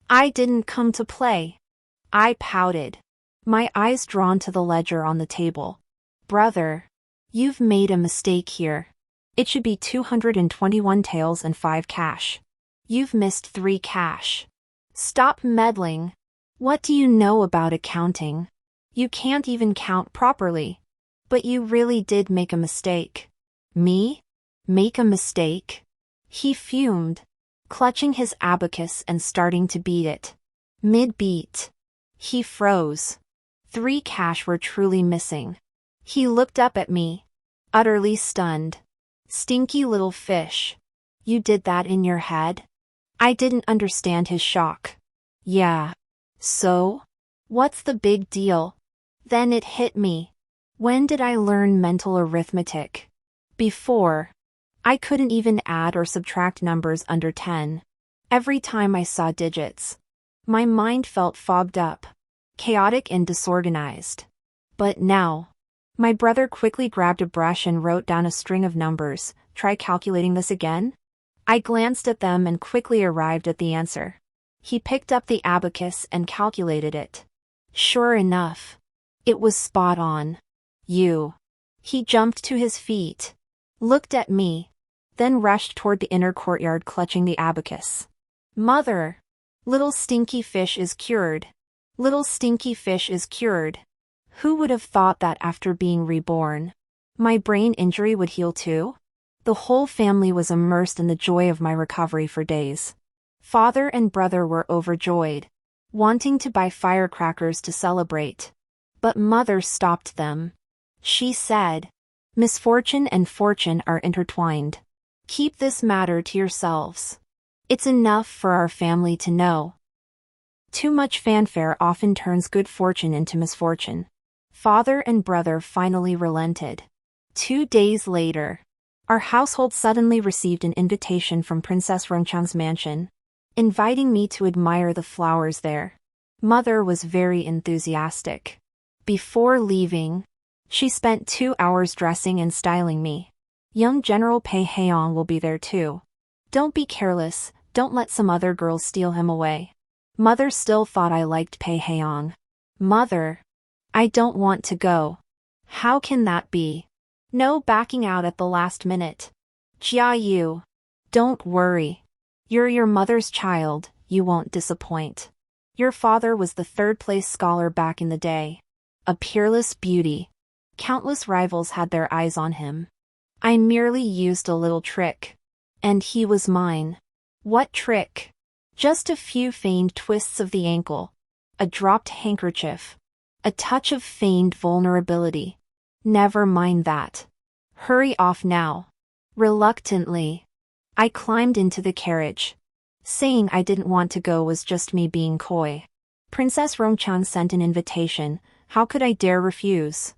I didn't come to play. I pouted, my eyes drawn to the ledger on the table. Brother, you've made a mistake here. It should be 221 taels and 5 cash. You've missed 3 cash. Stop meddling. What do you know about accounting? You can't even count properly. But you really did make a mistake. Me? Make a mistake? He fumed, clutching his abacus and starting to beat it. Mid-beat, he froze. 3 cash were truly missing. He looked up at me, utterly stunned. Stinky little fish. You did that in your head? I didn't understand his shock. Yeah. So? What's the big deal? Then it hit me. When did I learn mental arithmetic? Before. I couldn't even add or subtract numbers under 10. Every time I saw digits, my mind felt fogged up, chaotic and disorganized. But now, my brother quickly grabbed a brush and wrote down a string of numbers. Try calculating this again? I glanced at them and quickly arrived at the answer. He picked up the abacus and calculated it. Sure enough, it was spot on. You. He jumped to his feet, looked at me, then rushed toward the inner courtyard clutching the abacus. Mother! Little stinky fish is cured. Little stinky fish is cured. Who would have thought that after being reborn, my brain injury would heal too? The whole family was immersed in the joy of my recovery for days. Father and brother were overjoyed, wanting to buy firecrackers to celebrate. But Mother stopped them. She said, misfortune and fortune are intertwined. Keep this matter to yourselves. It's enough for our family to know. Too much fanfare often turns good fortune into misfortune. Father and brother finally relented. 2 days later, our household suddenly received an invitation from Princess Rongchang's mansion, inviting me to admire the flowers there. Mother was very enthusiastic. Before leaving, she spent 2 hours dressing and styling me. Young General Pei Heong will be there too. Don't be careless, don't let some other girls steal him away. Mother still thought I liked Pei Heong. Mother. I don't want to go. How can that be? No backing out at the last minute. Jia Yu. Don't worry. You're your mother's child, you won't disappoint. Your father was the third-place scholar back in the day. A peerless beauty. Countless rivals had their eyes on him. I merely used a little trick. And he was mine. What trick? Just a few feigned twists of the ankle. A dropped handkerchief. A touch of feigned vulnerability. Never mind that. Hurry off now. Reluctantly, I climbed into the carriage. Saying I didn't want to go was just me being coy. Princess Rongchang sent an invitation, how could I dare refuse?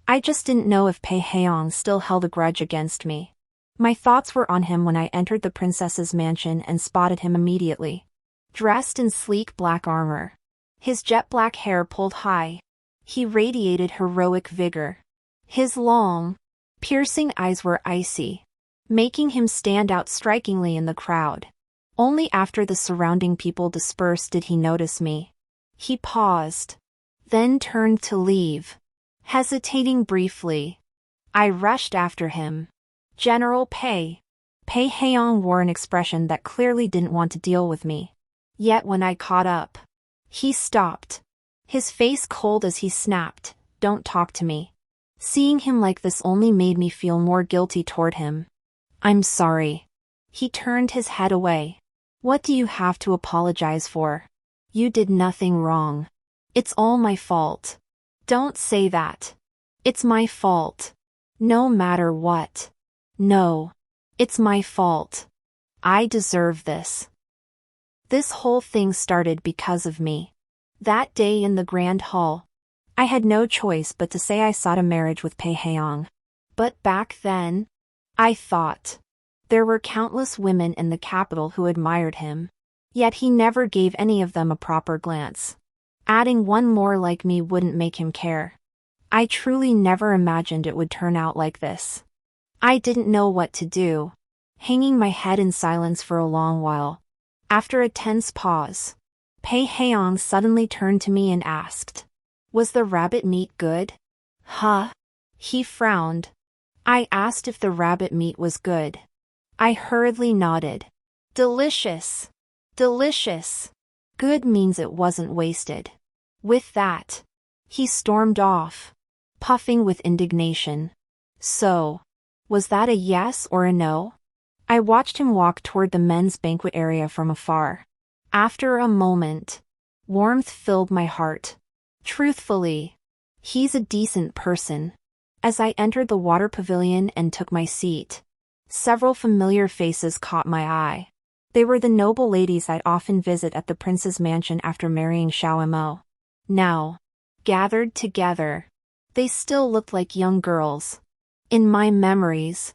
I just didn't know if Pei Heong still held a grudge against me. My thoughts were on him when I entered the princess's mansion and spotted him immediately. Dressed in sleek black armor. His jet black hair pulled high. He radiated heroic vigor. His long, piercing eyes were icy, making him stand out strikingly in the crowd. Only after the surrounding people dispersed did he notice me. He paused, then turned to leave. Hesitating briefly, I rushed after him. General Pei. Pei Heong wore an expression that clearly didn't want to deal with me. Yet when I caught up, he stopped. His face cold as he snapped, "Don't talk to me." Seeing him like this only made me feel more guilty toward him. "I'm sorry." He turned his head away. "What do you have to apologize for? You did nothing wrong. It's all my fault." "Don't say that. It's my fault. No matter what. No. It's my fault. I deserve this. This whole thing started because of me. That day in the Grand Hall, I had no choice but to say I sought a marriage with Pei Heong. But back then, I thought, there were countless women in the capital who admired him. Yet he never gave any of them a proper glance. Adding one more like me wouldn't make him care. I truly never imagined it would turn out like this. I didn't know what to do, hanging my head in silence for a long while. After a tense pause, Pei Heong suddenly turned to me and asked, "Was the rabbit meat good?" "Huh?" He frowned. I asked if the rabbit meat was good. I hurriedly nodded. "Delicious. Delicious. Good means it wasn't wasted." With that, he stormed off, puffing with indignation. So, was that a yes or a no? I watched him walk toward the men's banquet area from afar. After a moment, warmth filled my heart. Truthfully, he's a decent person. As I entered the water pavilion and took my seat, several familiar faces caught my eye. They were the noble ladies I'd often visit at the prince's mansion after marrying Xiao Mo. Now, gathered together, they still looked like young girls. In my memories,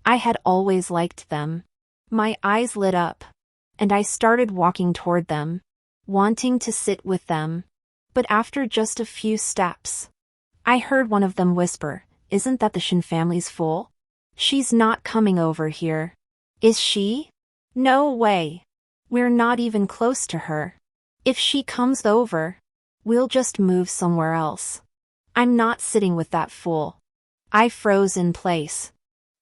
I had always liked them. My eyes lit up, and I started walking toward them, wanting to sit with them. But after just a few steps, I heard one of them whisper, "Isn't that the Shin family's fool? She's not coming over here." "Is she? No way. We're not even close to her. If she comes over, we'll just move somewhere else. I'm not sitting with that fool." I froze in place.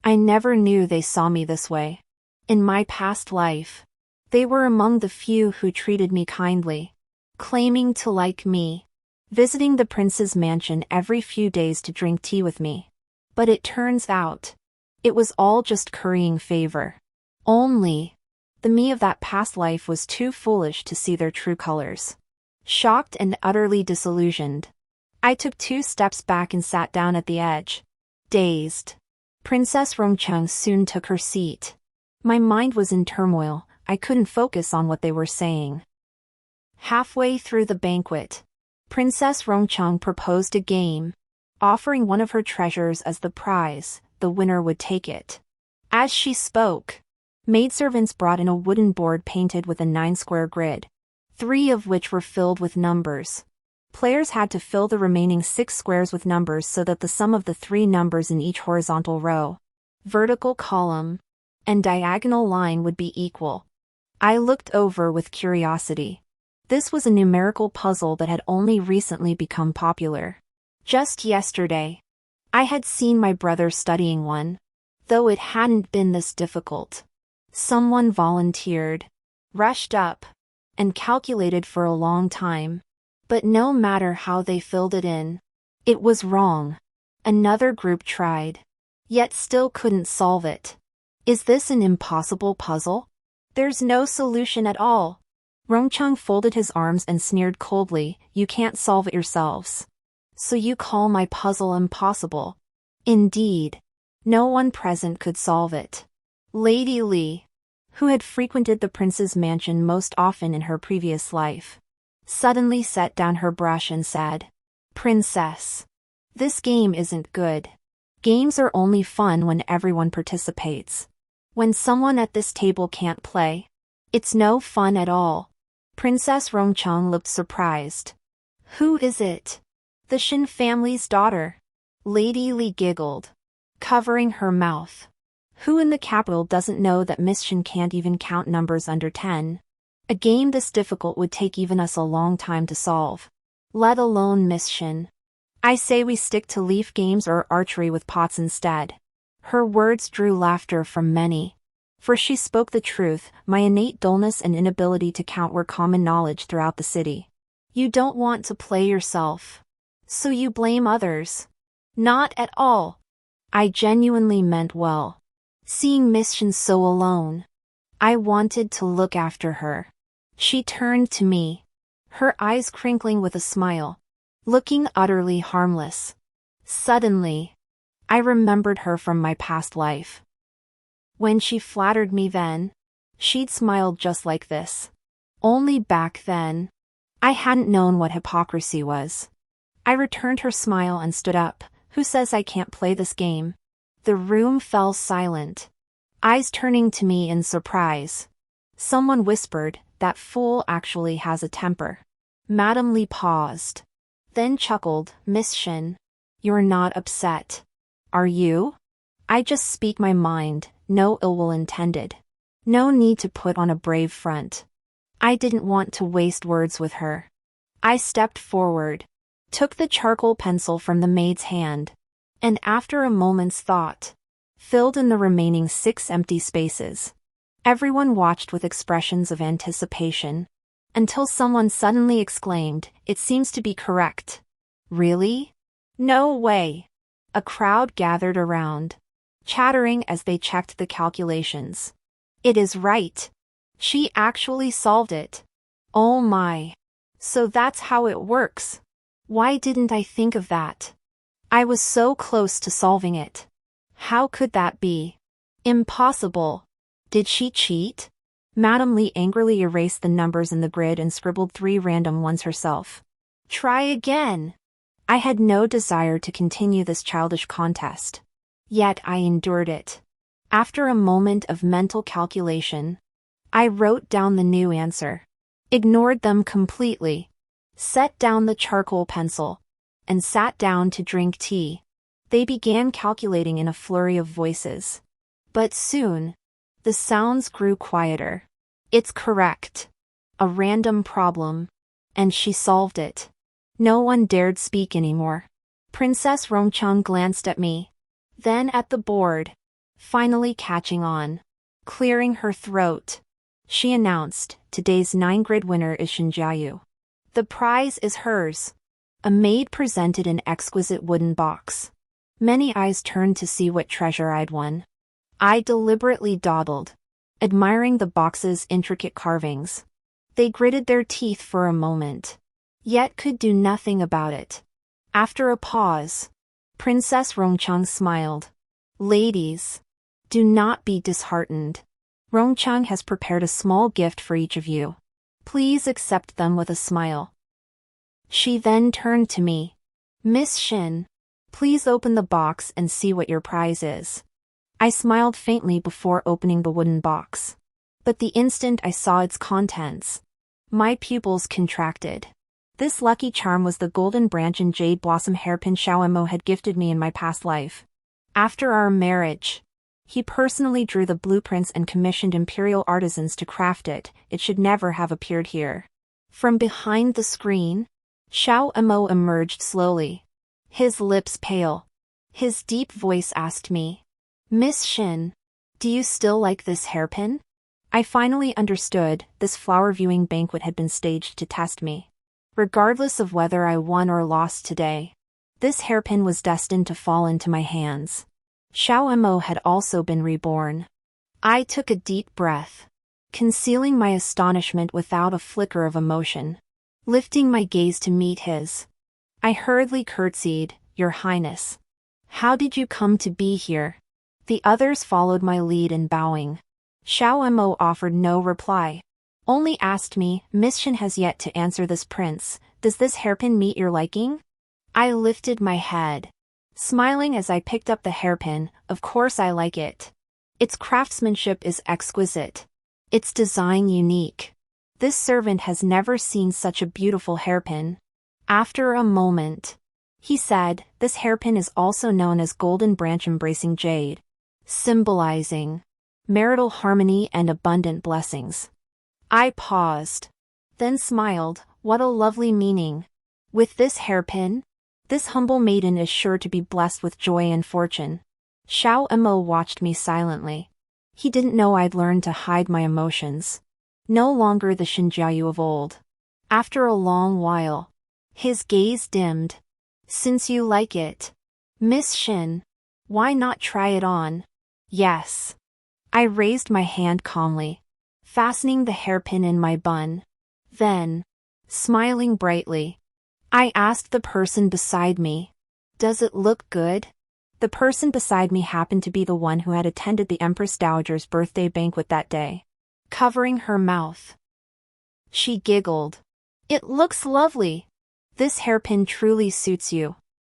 I never knew they saw me this way. In my past life, they were among the few who treated me kindly, claiming to like me, visiting the prince's mansion every few days to drink tea with me. But it turns out, it was all just currying favor. Only, the me of that past life was too foolish to see their true colors. Shocked and utterly disillusioned, I took 2 steps back and sat down at the edge. Dazed. Princess Rongcheng soon took her seat. My mind was in turmoil, I couldn't focus on what they were saying. Halfway through the banquet, Princess Rongcheng proposed a game. Offering one of her treasures as the prize, the winner would take it. As she spoke, maidservants brought in a wooden board painted with a 9-square grid, 3 of which were filled with numbers. Players had to fill the remaining 6 squares with numbers so that the sum of the 3 numbers in each horizontal row, vertical column, and diagonal line would be equal. I looked over with curiosity. This was a numerical puzzle that had only recently become popular. Just yesterday, I had seen my brother studying one, though it hadn't been this difficult. Someone volunteered, rushed up, and calculated for a long time. But no matter how they filled it in, it was wrong. Another group tried, yet still couldn't solve it. Is this an impossible puzzle? There's no solution at all. Rongchang folded his arms and sneered coldly, you can't solve it yourselves. So you call my puzzle impossible? Indeed. No one present could solve it. Lady Li, who had frequented the prince's mansion most often in her previous life, suddenly set down her brush and said, Princess, this game isn't good. Games are only fun when everyone participates. When someone at this table can't play, it's no fun at all. Princess Rongchang looked surprised. Who is it? The Shin family's daughter. Lady Li giggled, covering her mouth. Who in the capital doesn't know that Miss Shin can't even count numbers under 10? A game this difficult would take even us a long time to solve. Let alone Miss Shin. I say we stick to leaf games or archery with pots instead. Her words drew laughter from many. For she spoke the truth, my innate dullness and inability to count were common knowledge throughout the city. You don't want to play yourself, so you blame others. Not at all. I genuinely meant well. Seeing Miss Shin so alone, I wanted to look after her. She turned to me, her eyes crinkling with a smile, looking utterly harmless. Suddenly, I remembered her from my past life. When she flattered me then, she'd smiled just like this. Only back then, I hadn't known what hypocrisy was. I returned her smile and stood up. Who says I can't play this game? The room fell silent, eyes turning to me in surprise. Someone whispered, that fool actually has a temper. Madame Li paused, then chuckled, Miss Shin, you're not upset, are you? I just speak my mind, no ill will intended. No need to put on a brave front. I didn't want to waste words with her. I stepped forward, took the charcoal pencil from the maid's hand, and after a moment's thought, filled in the remaining 6 empty spaces. Everyone watched with expressions of anticipation, until someone suddenly exclaimed, it seems to be correct. Really? No way. A crowd gathered around, chattering as they checked the calculations. It is right. She actually solved it. Oh my. So that's how it works. Why didn't I think of that? I was so close to solving it. How could that be? Impossible. Did she cheat? Madame Li angrily erased the numbers in the grid and scribbled 3 random ones herself. Try again. I had no desire to continue this childish contest. Yet I endured it. After a moment of mental calculation, I wrote down the new answer, ignored them completely, set down the charcoal pencil, and sat down to drink tea. They began calculating in a flurry of voices. But soon, the sounds grew quieter. It's correct. A random problem. And she solved it. No one dared speak anymore. Princess Rongchang glanced at me, then at the board, finally catching on. Clearing her throat, she announced, today's 9-grid winner is Shinjiayu. The prize is hers. A maid presented an exquisite wooden box. Many eyes turned to see what treasure I'd won. I deliberately dawdled, admiring the box's intricate carvings. They gritted their teeth for a moment, yet could do nothing about it. After a pause, Princess Rongchang smiled. Ladies, do not be disheartened. Rongchang has prepared a small gift for each of you. Please accept them with a smile. She then turned to me. Miss Shin, please open the box and see what your prize is. I smiled faintly before opening the wooden box. But the instant I saw its contents, my pupils contracted. This lucky charm was the golden branch and jade blossom hairpin Xiao Mo had gifted me in my past life. After our marriage, he personally drew the blueprints and commissioned imperial artisans to craft it. It should never have appeared here. From behind the screen, Xiao Mo emerged slowly, his lips pale. His deep voice asked me, "Miss Shin, do you still like this hairpin?" I finally understood this flower viewing banquet had been staged to test me. Regardless of whether I won or lost today, this hairpin was destined to fall into my hands. Xiao Mo had also been reborn. I took a deep breath, concealing my astonishment without a flicker of emotion. Lifting my gaze to meet his, I hurriedly curtsied, "Your Highness. How did you come to be here?" The others followed my lead in bowing. Xiao Mo offered no reply, only asked me, "Miss Shin has yet to answer this, Prince. Does this hairpin meet your liking?" I lifted my head, smiling as I picked up the hairpin. "Of course I like it. Its craftsmanship is exquisite. Its design unique. This servant has never seen such a beautiful hairpin." After a moment, he said, "This hairpin is also known as golden branch embracing jade, symbolizing marital harmony and abundant blessings." I paused, then smiled. What a lovely meaning. With this hairpin, this humble maiden is sure to be blessed with joy and fortune. Xiao Mo watched me silently. He didn't know I'd learned to hide my emotions. No longer the Shinjiayu of old. After a long while, his gaze dimmed. "Since you like it, Miss Shin, why not try it on?" "Yes." I raised my hand calmly, fastening the hairpin in my bun. Then, smiling brightly, I asked the person beside me, "Does it look good?" The person beside me happened to be the one who had attended the Empress Dowager's birthday banquet that day. Covering her mouth, she giggled. "It looks lovely. This hairpin truly suits you.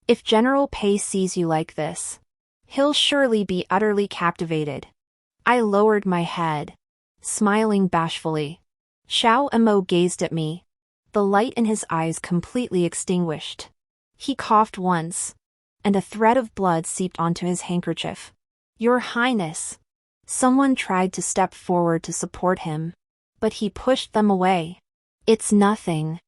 If General Pei sees you like this, he'll surely be utterly captivated." I lowered my head, smiling bashfully. Xiao Mo gazed at me, the light in his eyes completely extinguished. He coughed once, and a thread of blood seeped onto his handkerchief. "Your Highness." Someone tried to step forward to support him, but he pushed them away. "It's nothing.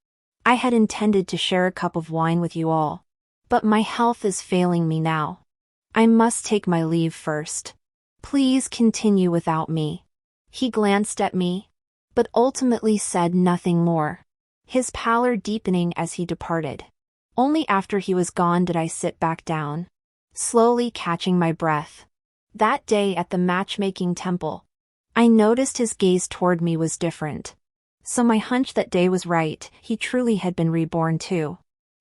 I had intended to share a cup of wine with you all, but my health is failing me now. I must take my leave first. Please continue without me." He glanced at me, but ultimately said nothing more, his pallor deepening as he departed. Only after he was gone did I sit back down, slowly catching my breath. That day at the matchmaking temple, I noticed his gaze toward me was different. So my hunch that day was right, he truly had been reborn too.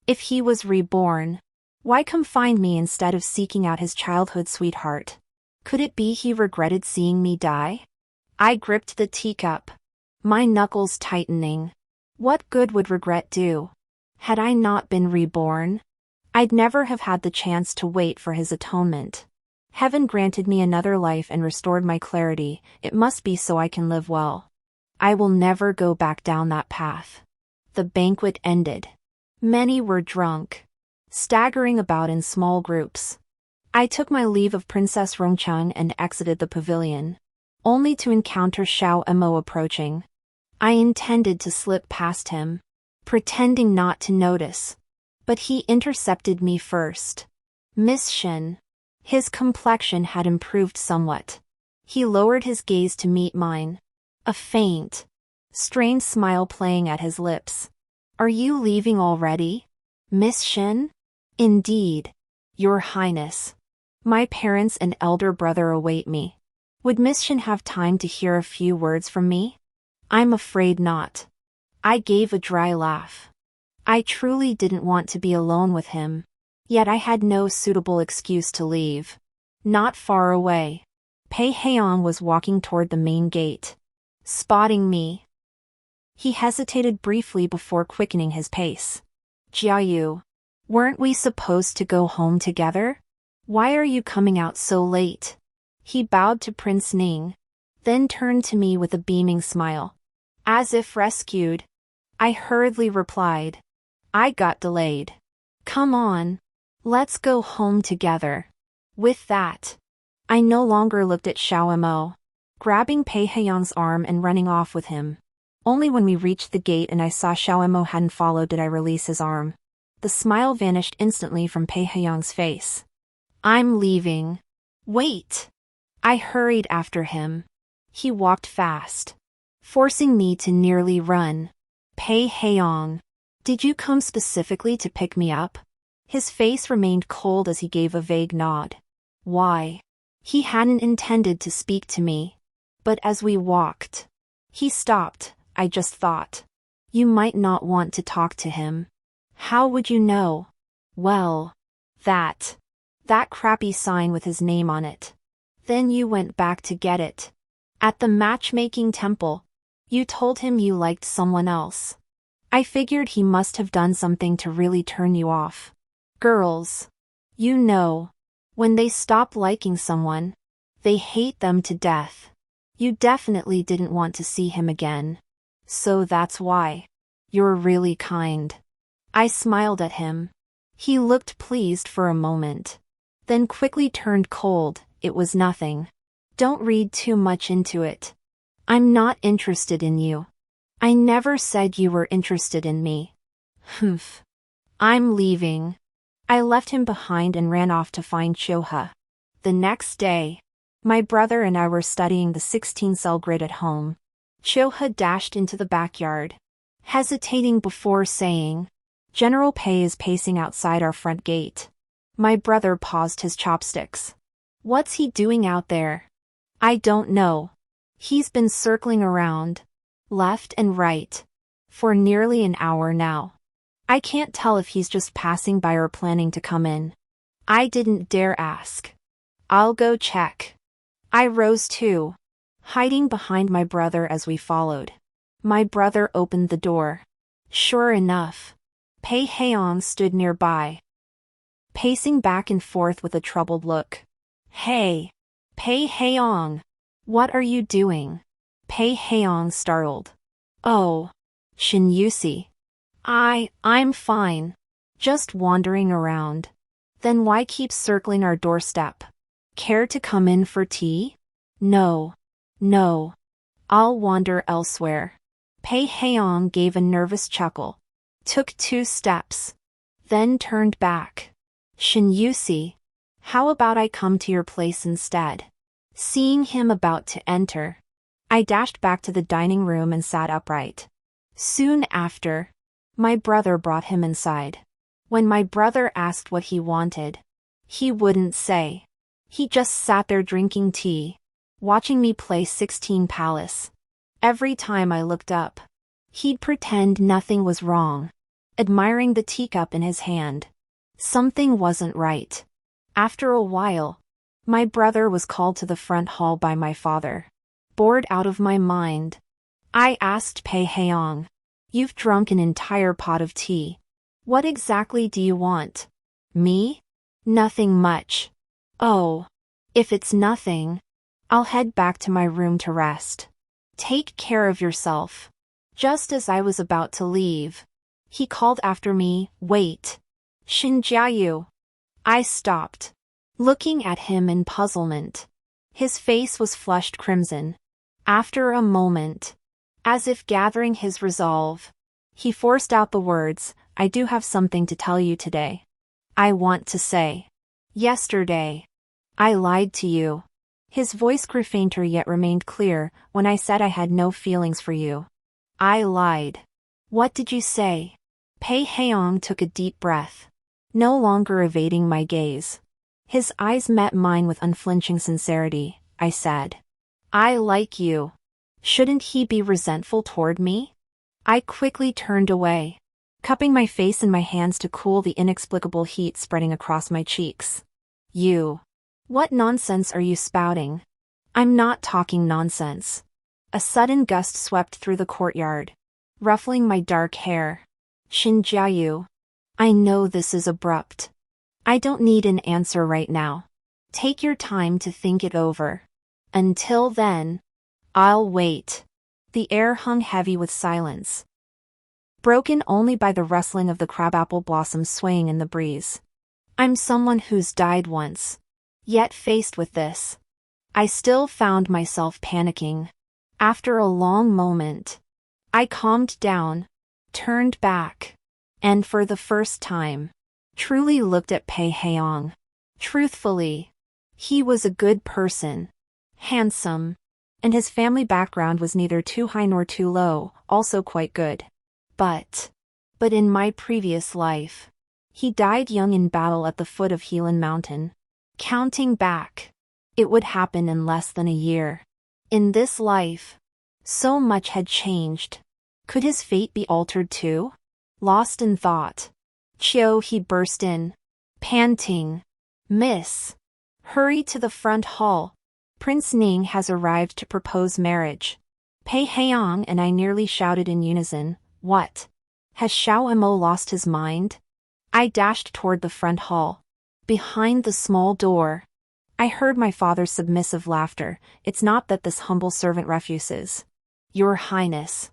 If he was reborn, why come find me instead of seeking out his childhood sweetheart? Could it be he regretted seeing me die? I gripped the teacup, my knuckles tightening. What good would regret do? Had I not been reborn, I'd never have had the chance to wait for his atonement. Heaven granted me another life and restored my clarity. It must be so I can live well. I will never go back down that path. The banquet ended. Many were drunk, staggering about in small groups. I took my leave of Princess Rongcheng and exited the pavilion, only to encounter Xiao Mo approaching. I intended to slip past him, pretending not to notice, but he intercepted me first. "Miss Shin." His complexion had improved somewhat. He lowered his gaze to meet mine, a faint, strained smile playing at his lips. "Are you leaving already, Miss Shin?" "Indeed, Your Highness. My parents and elder brother await me. Would Miss Shin have time to hear a few words from me?" "I'm afraid not." I gave a dry laugh. I truly didn't want to be alone with him, yet I had no suitable excuse to leave. Not far away, Pei Heian was walking toward the main gate. Spotting me, he hesitated briefly before quickening his pace. "Jiayu, weren't we supposed to go home together? Why are you coming out so late?" He bowed to Prince Ning, then turned to me with a beaming smile. As if rescued, I hurriedly replied, "I got delayed. Come on, let's go home together." With that, I no longer looked at Xiao Mo, grabbing Pei Heian's arm and running off with him. Only when we reached the gate and I saw Xiao Mo hadn't followed did I release his arm. The smile vanished instantly from Pei Hyung's face. I'm leaving. Wait. I hurried after him. He walked fast, forcing me to nearly run. Pei Hyung, did you come specifically to pick me up? His face remained cold as he gave a vague nod. Why? He hadn't intended to speak to me. But as we walked, he stopped. I just thought, you might not want to talk to him. How would you know? Well, that crappy sign with his name on it. Then you went back to get it. At the matchmaking temple, you told him you liked someone else. I figured he must have done something to really turn you off. Girls, you know, when they stop liking someone, they hate them to death. You definitely didn't want to see him again. So that's why. You're really kind. I smiled at him. He looked pleased for a moment, then quickly turned cold. It was nothing. Don't read too much into it. I'm not interested in you. I never said you were interested in me. Humph. I'm leaving. I left him behind and ran off to find Choha. The next day, my brother and I were studying the 16-cell grid at home. Choha dashed into the backyard, hesitating before saying, General Pei is pacing outside our front gate. My brother paused his chopsticks. What's he doing out there? I don't know. He's been circling around, left and right, for nearly an hour now. I can't tell if he's just passing by or planning to come in. I didn't dare ask. I'll go check. I rose too, hiding behind my brother as we followed. My brother opened the door. Sure enough, Pei Hyung stood nearby, pacing back and forth with a troubled look. Hey, Pei Hyung, what are you doing? Pei Hyung startled. Oh, Shin Yusi. I'm fine. Just wandering around. Then why keep circling our doorstep? Care to come in for tea? No. I'll wander elsewhere. Pei Hyung gave a nervous chuckle, took 2 steps, then turned back. Shin Yusi, how about I come to your place instead? Seeing him about to enter, I dashed back to the dining room and sat upright. Soon after, my brother brought him inside. When my brother asked what he wanted, he wouldn't say. He just sat there drinking tea, watching me play 16 Palace. Every time I looked up, he'd pretend nothing was wrong, admiring the teacup in his hand. Something wasn't right. After a while, my brother was called to the front hall by my father. Bored out of my mind, I asked Pei Hyung, you've drunk an entire pot of tea. What exactly do you want? Me? Nothing much. Oh, if it's nothing, I'll head back to my room to rest. Take care of yourself. Just as I was about to leave, he called after me, wait. Shin Jiayu. I stopped, looking at him in puzzlement. His face was flushed crimson. After a moment, as if gathering his resolve, he forced out the words, I do have something to tell you today. I want to say. Yesterday, I lied to you. His voice grew fainter yet remained clear when I said I had no feelings for you. I lied. What did you say? Pei Hyung took a deep breath, no longer evading my gaze. His eyes met mine with unflinching sincerity. I said, I like you. Shouldn't he be resentful toward me? I quickly turned away, cupping my face in my hands to cool the inexplicable heat spreading across my cheeks. You. What nonsense are you spouting? I'm not talking nonsense. A sudden gust swept through the courtyard, ruffling my dark hair. Shin Jiayu. I know this is abrupt. I don't need an answer right now. Take your time to think it over. Until then, I'll wait. The air hung heavy with silence, broken only by the rustling of the crabapple blossoms swaying in the breeze. I'm someone who's died once, yet faced with this, I still found myself panicking. After a long moment, I calmed down, turned back, and for the first time, truly looked at Pei Heong. Truthfully, he was a good person, handsome, and his family background was neither too high nor too low, also quite good. But in my previous life, he died young in battle at the foot of Helan Mountain. Counting back, it would happen in less than a year. In this life, so much had changed. Could his fate be altered too? Lost in thought, Chiu he burst in, panting. Miss, hurry to the front hall. Prince Ning has arrived to propose marriage. Pei Heong and I nearly shouted in unison. What? Has Xiao Emo lost his mind? I dashed toward the front hall. Behind the small door, I heard my father's submissive laughter. It's not that this humble servant refuses. Your Highness.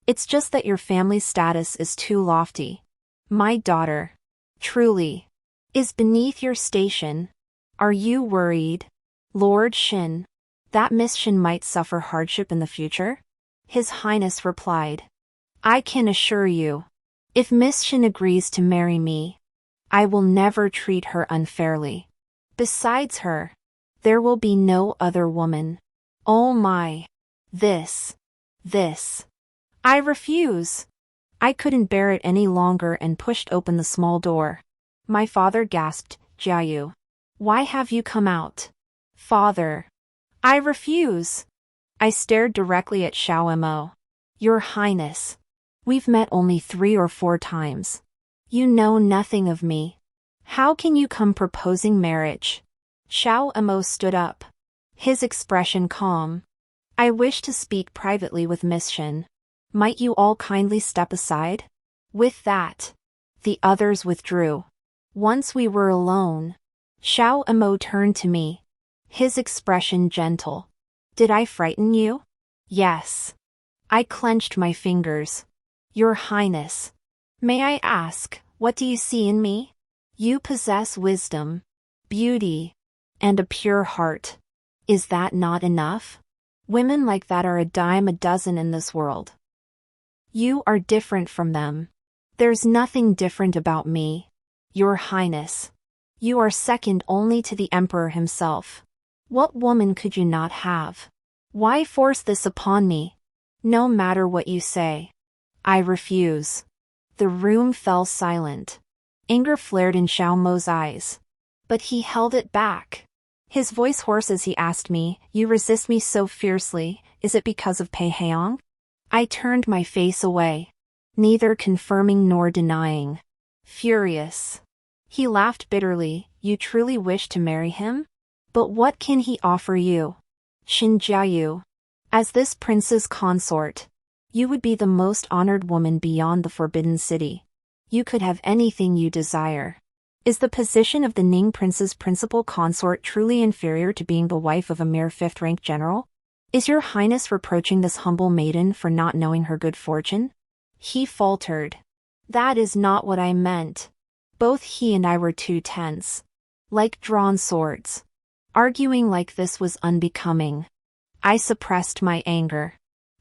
It's just that your family's status is too lofty. My daughter, truly, is beneath your station. Are you worried, Lord Shin, that Miss Shin might suffer hardship in the future? His Highness replied. I can assure you, if Miss Shin agrees to marry me, I will never treat her unfairly. Besides her, there will be no other woman. Oh my. This. I refuse. I couldn't bear it any longer and pushed open the small door. My father gasped, Jiayu. Why have you come out? Father. I refuse. I stared directly at Xiao Mo. Your Highness. We've met only 3 or 4 times. You know nothing of me. How can you come proposing marriage? Xiao Mo stood up, his expression calm. I wish to speak privately with Miss Shin. Might you all kindly step aside? With that, the others withdrew. Once we were alone, Xiao Mo turned to me, his expression gentle. Did I frighten you? Yes. I clenched my fingers. Your Highness. May I ask, what do you see in me? You possess wisdom, beauty, and a pure heart. Is that not enough? Women like that are a dime a dozen in this world. You are different from them. There's nothing different about me. Your Highness. You are second only to the Emperor himself. What woman could you not have? Why force this upon me? No matter what you say, I refuse. The room fell silent. Anger flared in Xiao Mo's eyes. But he held it back. His voice hoarse as he asked me, You resist me so fiercely, is it because of Pei Heong? I turned my face away, neither confirming nor denying. Furious. He laughed bitterly, You truly wish to marry him? But what can he offer you? Xin Jiayu. As this prince's consort, you would be the most honored woman beyond the Forbidden City. You could have anything you desire. Is the position of the Ning prince's principal consort truly inferior to being the wife of a mere 5th-rank general? Is your Highness reproaching this humble maiden for not knowing her good fortune? He faltered. That is not what I meant. Both he and I were too tense. Like drawn swords. Arguing like this was unbecoming. I suppressed my anger.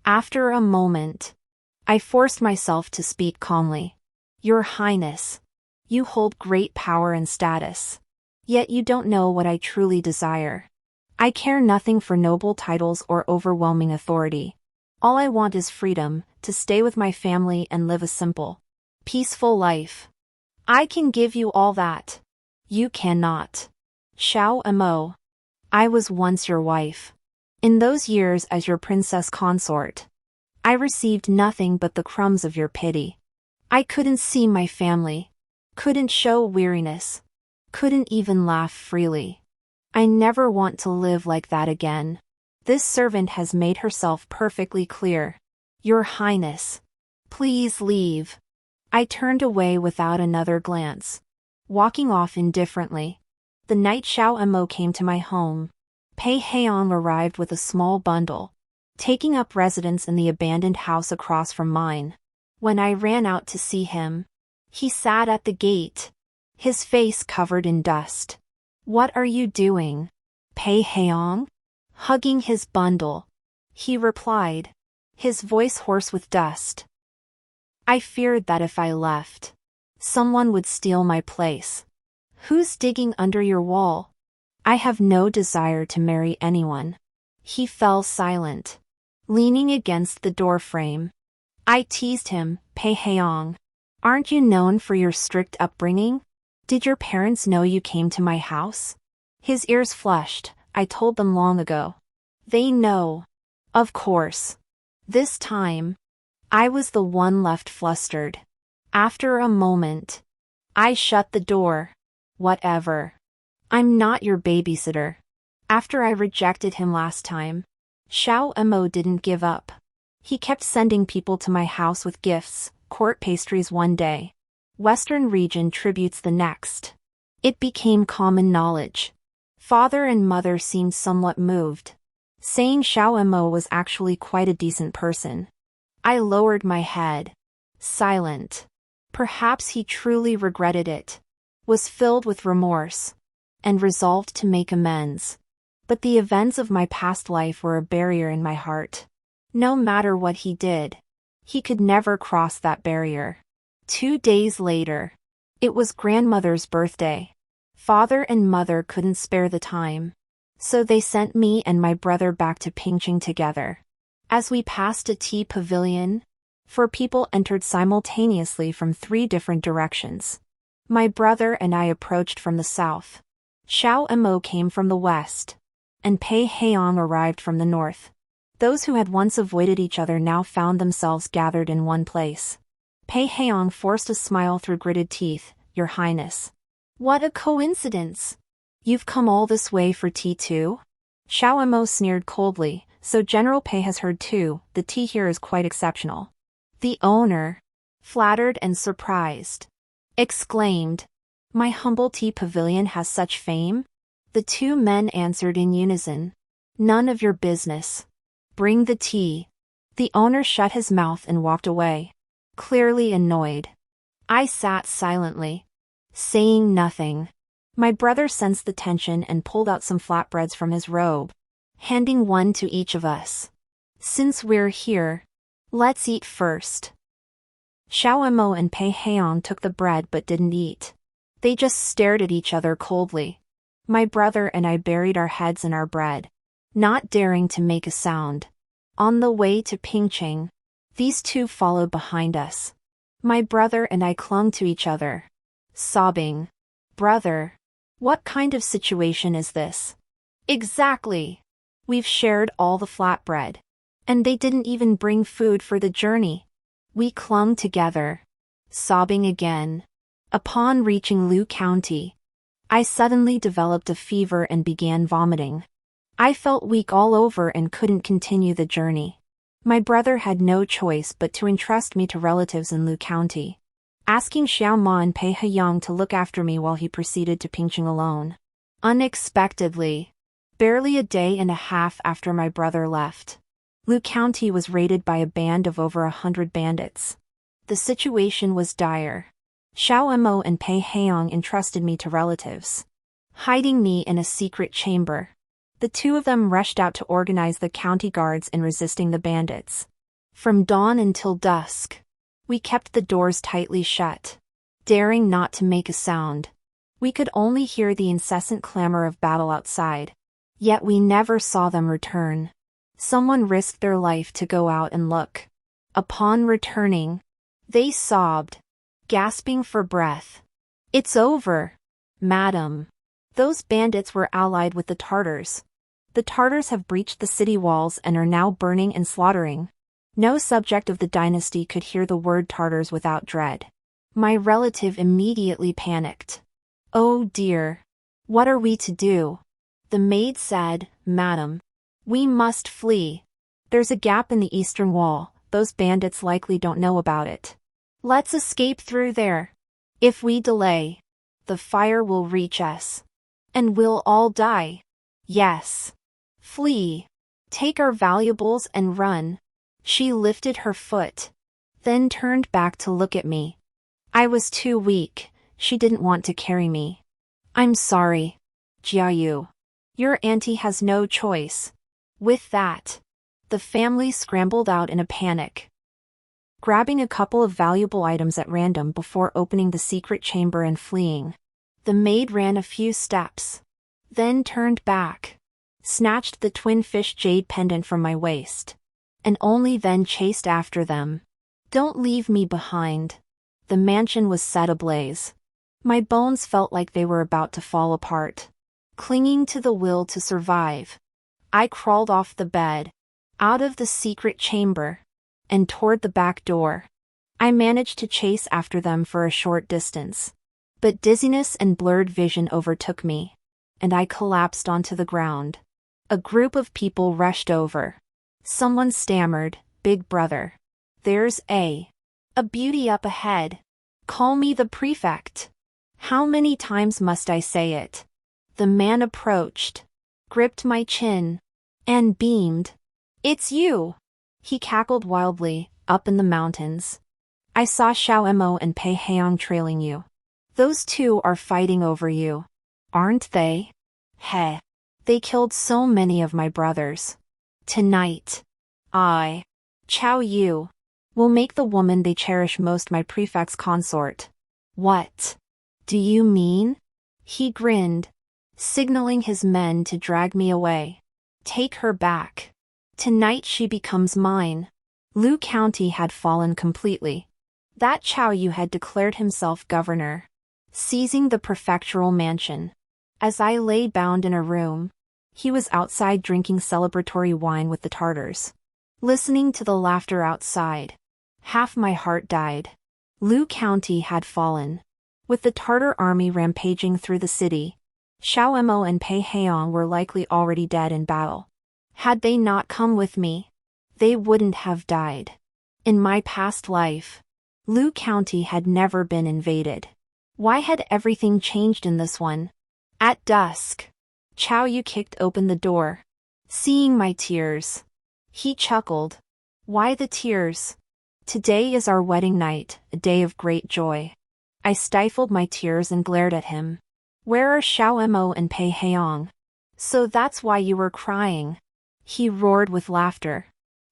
After a moment, I forced myself to speak calmly. Your Highness, you hold great power and status. Yet you don't know what I truly desire. I care nothing for noble titles or overwhelming authority. All I want is freedom, to stay with my family and live a simple, peaceful life. I can give you all that. You cannot. Xiao Mo. I was once your wife. In those years as your princess consort, I received nothing but the crumbs of your pity. I couldn't see my family, couldn't show weariness, couldn't even laugh freely. I never want to live like that again. This servant has made herself perfectly clear. Your Highness, please leave. I turned away without another glance, walking off indifferently. The night Xiao Mo came to my home, Pei Heong arrived with a small bundle, taking up residence in the abandoned house across from mine. When I ran out to see him, he sat at the gate, his face covered in dust. What are you doing, Pei Heong? Hugging his bundle, he replied, his voice hoarse with dust. I feared that if I left, Someone would steal my place. Who's digging under your wall? I have no desire to marry anyone. He fell silent, leaning against the doorframe. I teased him, Pei Heong. Aren't you known for your strict upbringing? Did your parents know you came to my house? His ears flushed. I told them long ago. They know. Of course. This time, I was the one left flustered. After a moment, I shut the door. Whatever. I'm not your babysitter. After I rejected him last time, Xiao Mo didn't give up. He kept sending people to my house with gifts, court pastries one day, Western region tributes the next. It became common knowledge. Father and mother seemed somewhat moved, saying Xiao Mo was actually quite a decent person. I lowered my head, silent. Perhaps he truly regretted it, was filled with remorse, and resolved to make amends. But the events of my past life were a barrier in my heart. No matter what he did, he could never cross that barrier. 2 days later, it was grandmother's birthday. Father and mother couldn't spare the time, so they sent me and my brother back to Pingching together. As we passed a tea pavilion, 4 people entered simultaneously from 3 different directions. My brother and I approached from the south. Xiao Mo came from the west, and Pei Heong arrived from the north. Those who had once avoided each other now found themselves gathered in one place. Pei Heong forced a smile through gritted teeth. Your Highness. What a coincidence! You've come all this way for tea too? Xiao Mo sneered coldly. So General Pei has heard too, the tea here is quite exceptional. The owner, flattered and surprised, exclaimed, My humble tea pavilion has such fame? The 2 men answered in unison. None of your business. Bring the tea. The owner shut his mouth and walked away, clearly annoyed. I sat silently, saying nothing. My brother sensed the tension and pulled out some flatbreads from his robe, handing one to each of us. Since we're here, let's eat first. Xiao Mo and Pei Heong took the bread but didn't eat. They just stared at each other coldly. My brother and I buried our heads in our bread, not daring to make a sound. On the way to Pingching, these 2 followed behind us. My brother and I clung to each other, sobbing. Brother, what kind of situation is this? Exactly. We've shared all the flatbread, and they didn't even bring food for the journey. We clung together, sobbing again. Upon reaching Lu County, I suddenly developed a fever and began vomiting. I felt weak all over and couldn't continue the journey. My brother had no choice but to entrust me to relatives in Lu County, asking Xiao Ma and Pei Heong to look after me while he proceeded to Pingching alone. Unexpectedly, barely a day and a half after my brother left, Lu County was raided by a band of over 100 bandits. The situation was dire. Xiao Mo and Pei Heong entrusted me to relatives, hiding me in a secret chamber. The 2 of them rushed out to organize the county guards in resisting the bandits. From dawn until dusk, we kept the doors tightly shut, daring not to make a sound. We could only hear the incessant clamor of battle outside. Yet we never saw them return. Someone risked their life to go out and look. Upon returning, they sobbed, gasping for breath. It's over, madam. Those bandits were allied with the Tartars. The Tartars have breached the city walls and are now burning and slaughtering. No subject of the dynasty could hear the word Tartars without dread. My relative immediately panicked. Oh dear. What are we to do? The maid said, Madam, we must flee. There's a gap in the eastern wall. Those bandits likely don't know about it. Let's escape through there. If we delay, the fire will reach us, and we'll all die. Yes. Flee. Take our valuables and run. She lifted her foot, then turned back to look at me. I was too weak. She didn't want to carry me. I'm sorry, Jiayu. Your auntie has no choice. With that, the family scrambled out in a panic. grabbing a couple of valuable items at random before opening the secret chamber and fleeing. The maid ran a few steps, then turned back, snatched the twin fish jade pendant from my waist, and only then chased after them. Don't leave me behind. The mansion was set ablaze. My bones felt like they were about to fall apart. Clinging to the will to survive, I crawled off the bed, out of the secret chamber, and toward the back door. I managed to chase after them for a short distance, but dizziness and blurred vision overtook me, and I collapsed onto the ground. A group of people rushed over. Someone stammered, "Big brother. There's a beauty up ahead. Call me the prefect." How many times must I say it? The man approached, gripped my chin, and beamed. "It's you!" He cackled wildly, "Up in the mountains. I saw Xiao Mo and Pei Heong trailing you. Those two are fighting over you, aren't they? Heh. They killed so many of my brothers. Tonight, I, Qiao Yu, will make the woman they cherish most my prefect's consort." "What do you mean?" He grinned, signaling his men to drag me away. "Take her back. Tonight she becomes mine." Lu County had fallen completely. That Qiao Yu had declared himself governor, seizing the prefectural mansion. As I lay bound in a room, he was outside drinking celebratory wine with the Tartars. Listening to the laughter outside, half my heart died. Lu County had fallen. With the Tartar army rampaging through the city, Xiao Mo and Pei Heong were likely already dead in battle. Had they not come with me, they wouldn't have died. In my past life, Lu County had never been invaded. Why had everything changed in this one? At dusk, Qiao Yu kicked open the door. Seeing my tears, he chuckled. "Why the tears? Today is our wedding night, a day of great joy." I stifled my tears and glared at him. "Where are Xiao Mo and Pei Heong?" "So that's why you were crying," he roared with laughter.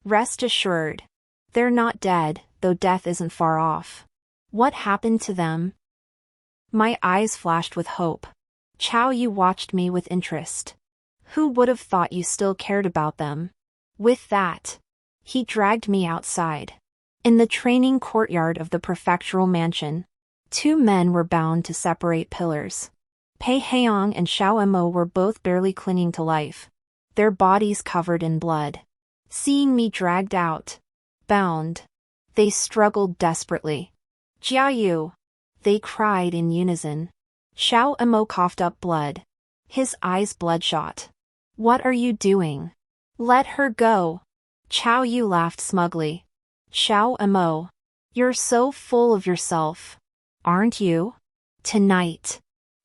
"Rest assured, they're not dead, though death isn't far off." "What happened to them?" My eyes flashed with hope. Qiao Yu watched me with interest. "Who would have thought you still cared about them?" With that, he dragged me outside. In the training courtyard of the prefectural mansion, two men were bound to separate pillars. Pei Heong and Xiao Mo were both barely clinging to life, their bodies covered in blood. Seeing me dragged out, bound, they struggled desperately. "Jia Yu!" they cried in unison. Xiao Mo coughed up blood, his eyes bloodshot. "What are you doing? Let her go." Qiao Yu laughed smugly. "Xiao Mo, you're so full of yourself, aren't you? Tonight,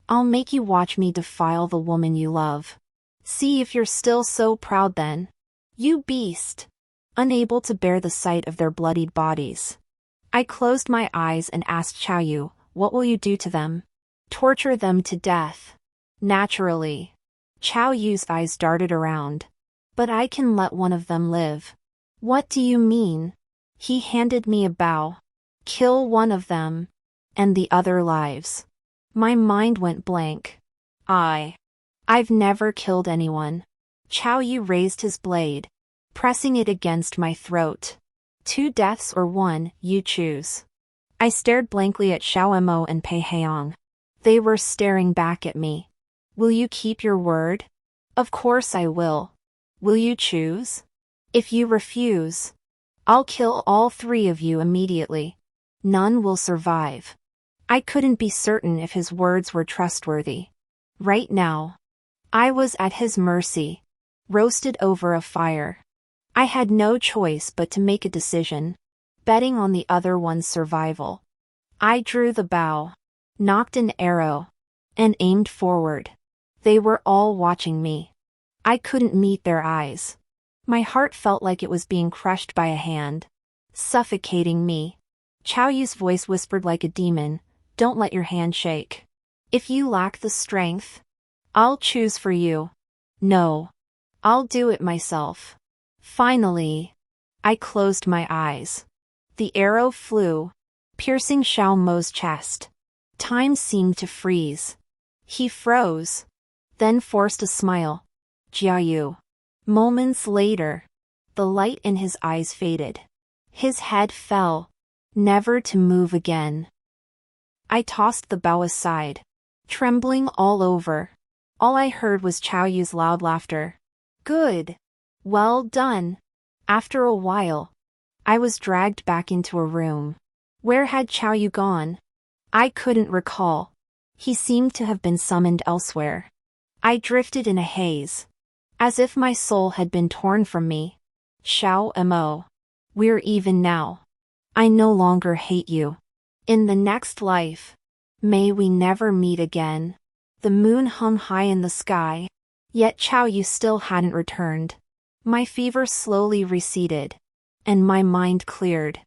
I'll make you watch me defile the woman you love. See if you're still so proud then, you beast." Unable to bear the sight of their bloodied bodies, I closed my eyes and asked Qiao Yu, "What will you do to them?" "Torture them to death." "Naturally." Qiao Yu's eyes darted around. "But I can let one of them live." "What do you mean?" He handed me a bow. "Kill one of them, and the other lives." My mind went blank. I've never killed anyone." Qiao Yu raised his blade, pressing it against my throat. "2 deaths or 1, you choose." I stared blankly at Xiao Mo and Pei Heong. They were staring back at me. "Will you keep your word?" "Of course I will." "Will you choose?" "If you refuse, I'll kill all 3 of you immediately. None will survive." I couldn't be certain if his words were trustworthy. Right now, I was at his mercy, roasted over a fire. I had no choice but to make a decision, betting on the other one's survival. I drew the bow, nocked an arrow, and aimed forward. They were all watching me. I couldn't meet their eyes. My heart felt like it was being crushed by a hand, suffocating me. Qiao Yu's voice whispered like a demon, "Don't let your hand shake. If you lack the strength, I'll choose for you." "No. I'll do it myself." Finally, I closed my eyes. The arrow flew, piercing Xiao Mo's chest. Time seemed to freeze. He froze, then forced a smile. Jiayu. Moments later, the light in his eyes faded. His head fell, never to move again. I tossed the bow aside, trembling all over. All I heard was Chao Yu's loud laughter. Good. Well done. After a while, I was dragged back into a room. Where had Chao Yu gone? I couldn't recall. He seemed to have been summoned elsewhere. I drifted in a haze, as if my soul had been torn from me. Xiao Mo. We're even now. I no longer hate you. In the next life, may we never meet again. The moon hung high in the sky, yet Chao Yu still hadn't returned. My fever slowly receded, and my mind cleared.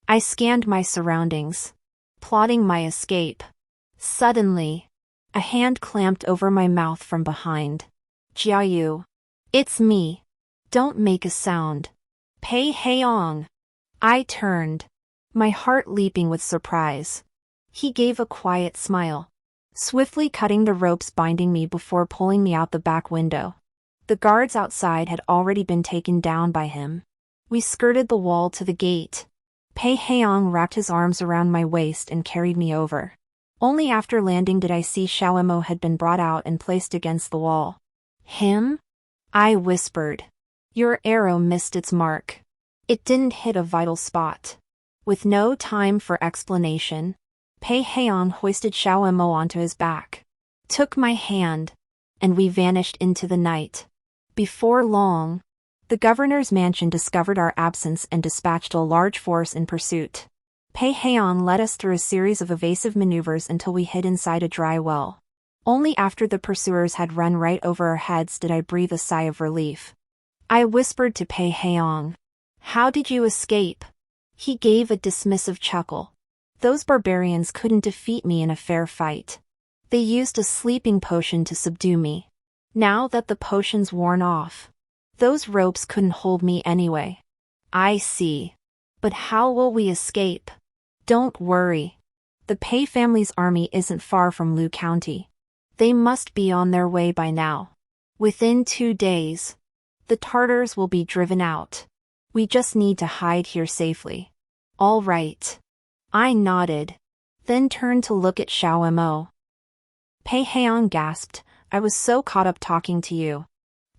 I scanned my surroundings, plotting my escape. Suddenly, a hand clamped over my mouth from behind. Jiayu. It's me. Don't make a sound. Pei Heong. I turned, my heart leaping with surprise. He gave a quiet smile, swiftly cutting the ropes binding me before pulling me out the back window. The guards outside had already been taken down by him. We skirted the wall to the gate. Pei Heong wrapped his arms around my waist and carried me over. Only after landing did I see Xiao Mo had been brought out and placed against the wall. Him? I whispered. Your arrow missed its mark. It didn't hit a vital spot. With no time for explanation, Pei Heong hoisted Xiao Mo onto his back, took my hand, and we vanished into the night. Before long, the governor's mansion discovered our absence and dispatched a large force in pursuit. Pei Heong led us through a series of evasive maneuvers until we hid inside a dry well. Only after the pursuers had run right over our heads did I breathe a sigh of relief. I whispered to Pei Heong. How did you escape? He gave a dismissive chuckle. Those barbarians couldn't defeat me in a fair fight. They used a sleeping potion to subdue me. Now that the potion's worn off, those ropes couldn't hold me anyway. I see. But how will we escape? Don't worry. The Pei family's army isn't far from Lu County. They must be on their way by now. Within 2 days, the Tartars will be driven out. We just need to hide here safely. All right. I nodded, then turned to look at Xiao Mo. Pei Heong gasped. I was so caught up talking to you.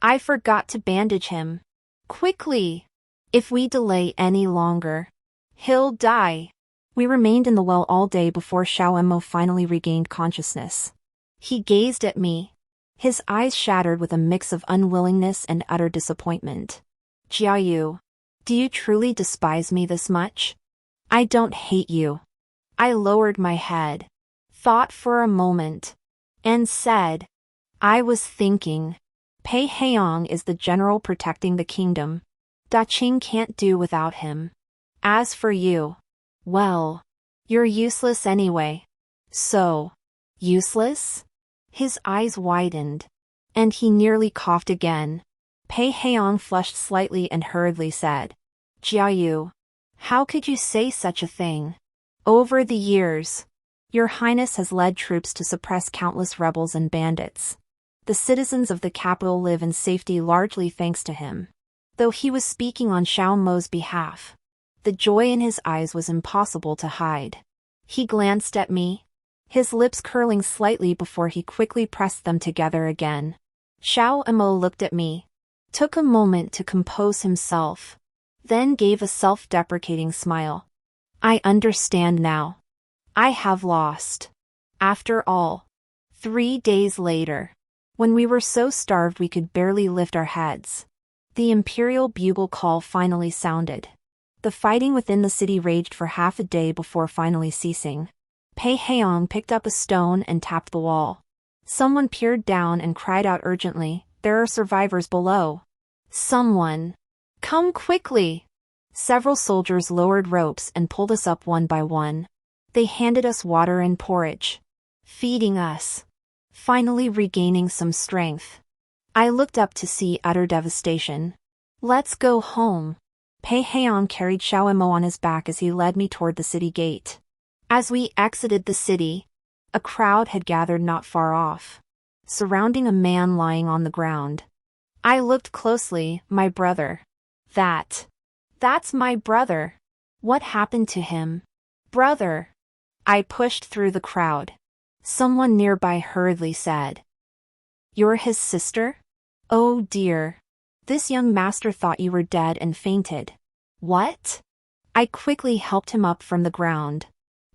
I forgot to bandage him. Quickly! If we delay any longer, he'll die. We remained in the well all day before Xiao Mo finally regained consciousness. He gazed at me, his eyes shattered with a mix of unwillingness and utter disappointment. Jiayu, do you truly despise me this much? I don't hate you. I lowered my head, thought for a moment, and said, I was thinking. Pei Heong is the general protecting the kingdom. Da Qing can't do without him. As for you, well, you're useless anyway. So, useless? His eyes widened, and he nearly coughed again. Pei Heong flushed slightly and hurriedly said, Jiayu, how could you say such a thing? Over the years, Your Highness has led troops to suppress countless rebels and bandits. The citizens of the capital live in safety largely thanks to him. Though he was speaking on Xiao Mo's behalf, the joy in his eyes was impossible to hide. He glanced at me, his lips curling slightly before he quickly pressed them together again. Xiao Mo looked at me, took a moment to compose himself, then gave a self-deprecating smile. I understand now. I have lost. After all, 3 days later, when we were so starved we could barely lift our heads, the imperial bugle call finally sounded. The fighting within the city raged for half a day before finally ceasing. Pei Heong picked up a stone and tapped the wall. Someone peered down and cried out urgently, there are survivors below. Someone! Come quickly! Several soldiers lowered ropes and pulled us up one by one. They handed us water and porridge, feeding us, finally regaining some strength. I looked up to see utter devastation. Let's go home. Pei Heian carried Xiao Emo on his back as he led me toward the city gate. As we exited the city, a crowd had gathered not far off, surrounding a man lying on the ground. I looked closely. My brother. That's my brother. What happened to him? Brother. I pushed through the crowd. Someone nearby hurriedly said, "You're his sister? Oh dear. This young master thought you were dead and fainted." What? I quickly helped him up from the ground.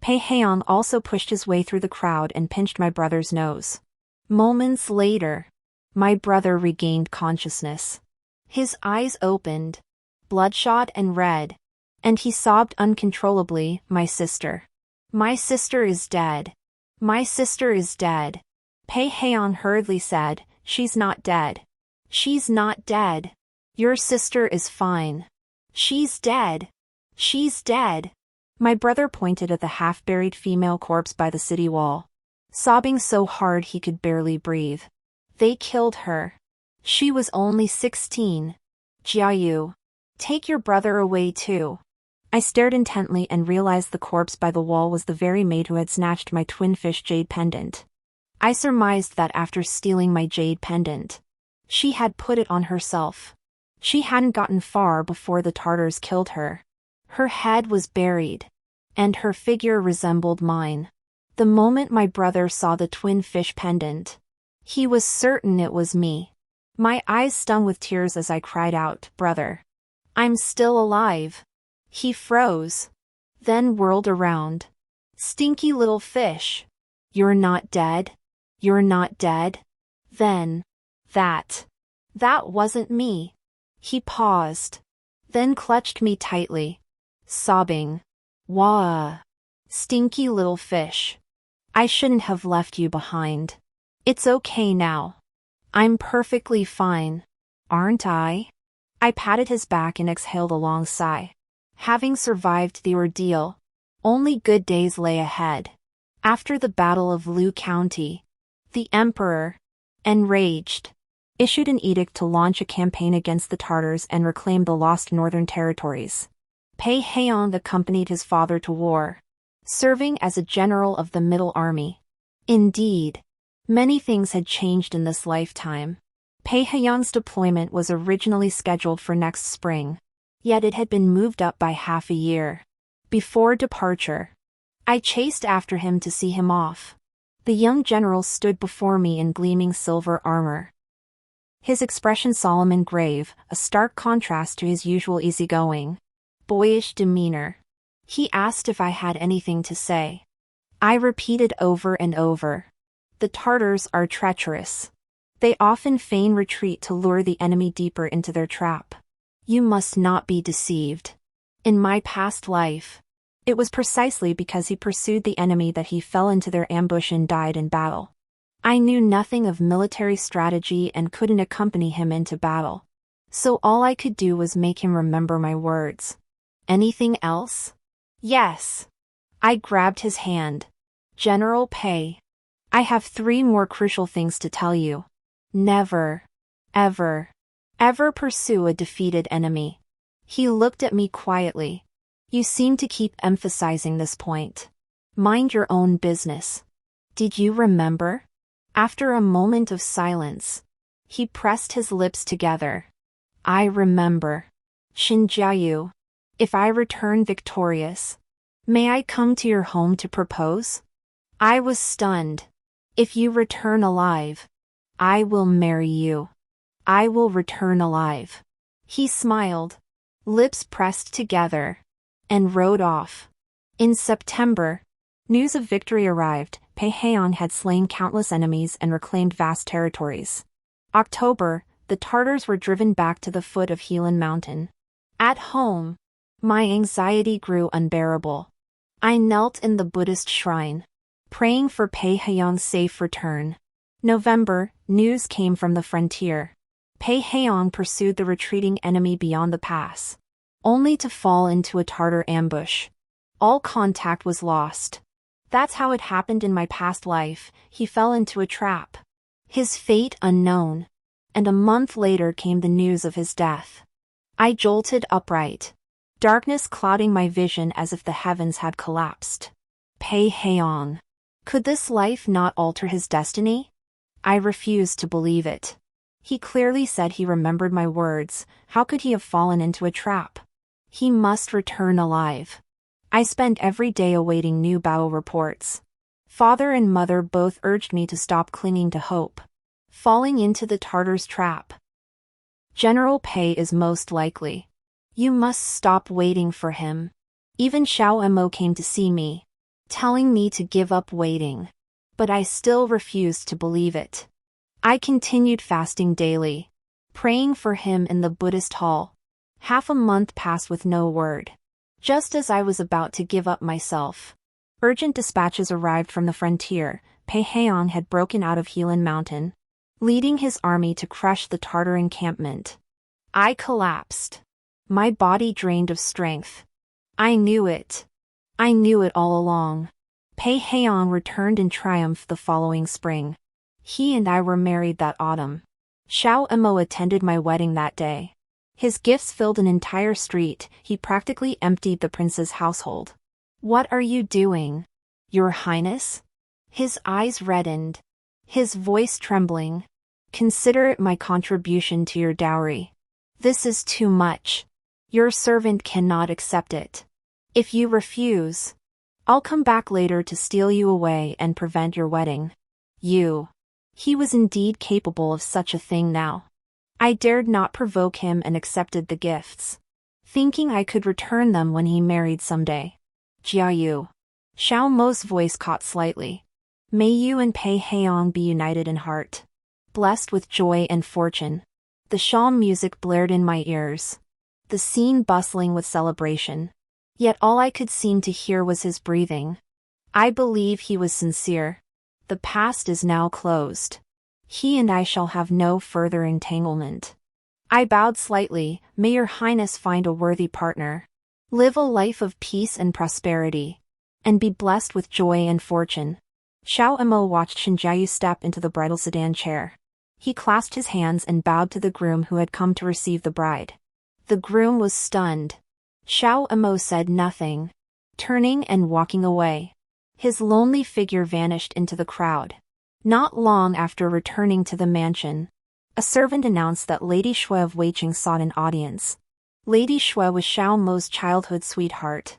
Pei Heian also pushed his way through the crowd and pinched my brother's nose. Moments later, my brother regained consciousness. His eyes opened, bloodshot and red, and he sobbed uncontrollably, "My sister. My sister is dead. My sister is dead." Pei Heian hurriedly said, "She's not dead. She's not dead. Your sister is fine. She's dead. She's dead." My brother pointed at the half-buried female corpse by the city wall, sobbing so hard he could barely breathe. "They killed her. She was only 16. Jiayu, take your brother away too." I stared intently and realized the corpse by the wall was the very maid who had snatched my twin fish jade pendant. I surmised that after stealing my jade pendant, she had put it on herself. She hadn't gotten far before the Tartars killed her. Her head was buried, and her figure resembled mine. The moment my brother saw the twin fish pendant, he was certain it was me. My eyes stung with tears as I cried out, "Brother, I'm still alive." He froze, then whirled around. "Stinky little fish. You're not dead? You're not dead?" Then, that wasn't me." He paused, then clutched me tightly, sobbing, "Wah, stinky little fish. I shouldn't have left you behind. It's okay now. I'm perfectly fine, aren't I?" I patted his back and exhaled a long sigh. Having survived the ordeal, only good days lay ahead. After the Battle of Lu County, the Emperor, enraged, issued an edict to launch a campaign against the Tartars and reclaim the lost northern territories. Pei Heian accompanied his father to war, serving as a general of the Middle Army. Indeed, many things had changed in this lifetime. Pei Heian's deployment was originally scheduled for next spring, yet it had been moved up by half a year. Before departure, I chased after him to see him off. The young general stood before me in gleaming silver armor, his expression solemn and grave, a stark contrast to his usual easygoing, boyish demeanor. He asked if I had anything to say. I repeated over and over, "The Tartars are treacherous. They often feign retreat to lure the enemy deeper into their trap. You must not be deceived. In my past life, it was precisely because he pursued the enemy that he fell into their ambush and died in battle. I knew nothing of military strategy and couldn't accompany him into battle. So all I could do was make him remember my words." "Anything else?" "Yes." I grabbed his hand. "General Pei, I have 3 more crucial things to tell you. Never, ever pursue a defeated enemy." He looked at me quietly. "You seem to keep emphasizing this point. Mind your own business. Did you remember?" After a moment of silence, he pressed his lips together. "I remember. Xinjiayu, if I return victorious, may I come to your home to propose?" I was stunned. "If you return alive, I will marry you. I will return alive." He smiled, lips pressed together, and rode off. In September, news of victory arrived. Pei Heian had slain countless enemies and reclaimed vast territories. October, the Tartars were driven back to the foot of Helan Mountain. At home, my anxiety grew unbearable. I knelt in the Buddhist shrine, praying for Pei Heian's safe return. November, news came from the frontier. Pei Heian pursued the retreating enemy beyond the pass, only to fall into a Tartar ambush. All contact was lost. That's how it happened in my past life. He fell into a trap. His fate unknown. And a month later came the news of his death. I jolted upright. darkness clouding my vision as if the heavens had collapsed. Pei Heong. Could this life not alter his destiny? I refused to believe it. He clearly said he remembered my words. How could he have fallen into a trap? He must return alive. I spent every day awaiting new battle reports. Father and mother both urged me to stop clinging to hope. Falling into the Tartars' trap. General Pei is most likely. You must stop waiting for him. Even Xiao Mo came to see me, telling me to give up waiting. But I still refused to believe it. I continued fasting daily, praying for him in the Buddhist hall. Half a month passed with no word. Just as I was about to give up myself, urgent dispatches arrived from the frontier. Pei Heong had broken out of Helan Mountain, leading his army to crush the Tartar encampment. I collapsed. My body drained of strength. I knew it. I knew it all along. Pei Heong returned in triumph the following spring. He and I were married that autumn. Xiao Mo attended my wedding that day. His gifts filled an entire street. He practically emptied the prince's household. What are you doing, Your Highness? His eyes reddened, his voice trembling. Consider it my contribution to your dowry. This is too much. Your servant cannot accept it. If you refuse, I'll come back later to steal you away and prevent your wedding. He was indeed capable of such a thing now. I dared not provoke him and accepted the gifts, thinking I could return them when he married someday. Jiayu. Xiao Mo's voice caught slightly. May you and Pei Heong be united in heart, blessed with joy and fortune. The shawm music blared in my ears, the scene bustling with celebration. Yet all I could seem to hear was his breathing. I believe he was sincere. The past is now closed. He and I shall have no further entanglement. I bowed slightly. May your highness find a worthy partner. Live a life of peace and prosperity, and be blessed with joy and fortune. Xiao Mo watched Shinjiayu step into the bridal sedan chair. He clasped his hands and bowed to the groom who had come to receive the bride. The groom was stunned. Xiao Mo said nothing, turning and walking away. His lonely figure vanished into the crowd. Not long after returning to the mansion, a servant announced that Lady Shui of Weiqing sought an audience. Lady Shui was Xiao Mo's childhood sweetheart,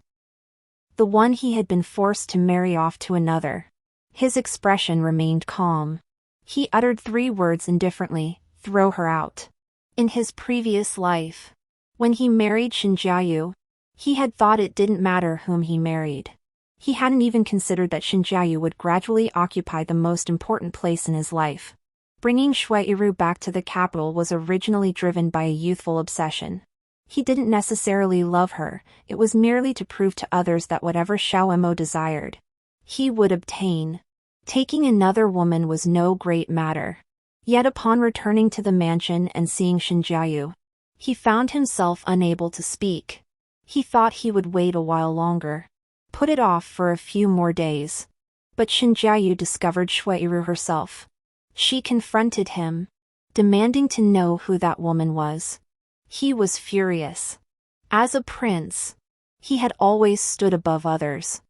the one he had been forced to marry off to another. His expression remained calm. He uttered 3 words indifferently: throw her out. In his previous life, when he married Shinjiayu, he had thought it didn't matter whom he married. He hadn't even considered that Shinjiayu would gradually occupy the most important place in his life. Bringing Shuiru back to the capital was originally driven by a youthful obsession. He didn't necessarily love her, it was merely to prove to others that whatever Xiao Mo desired, he would obtain. Taking another woman was no great matter. Yet upon returning to the mansion and seeing Shinjiayu, he found himself unable to speak. He thought he would wait a while longer, put it off for a few more days. But Shinjiayu discovered Shuiru herself. She confronted him, demanding to know who that woman was. He was furious. As a prince, he had always stood above others.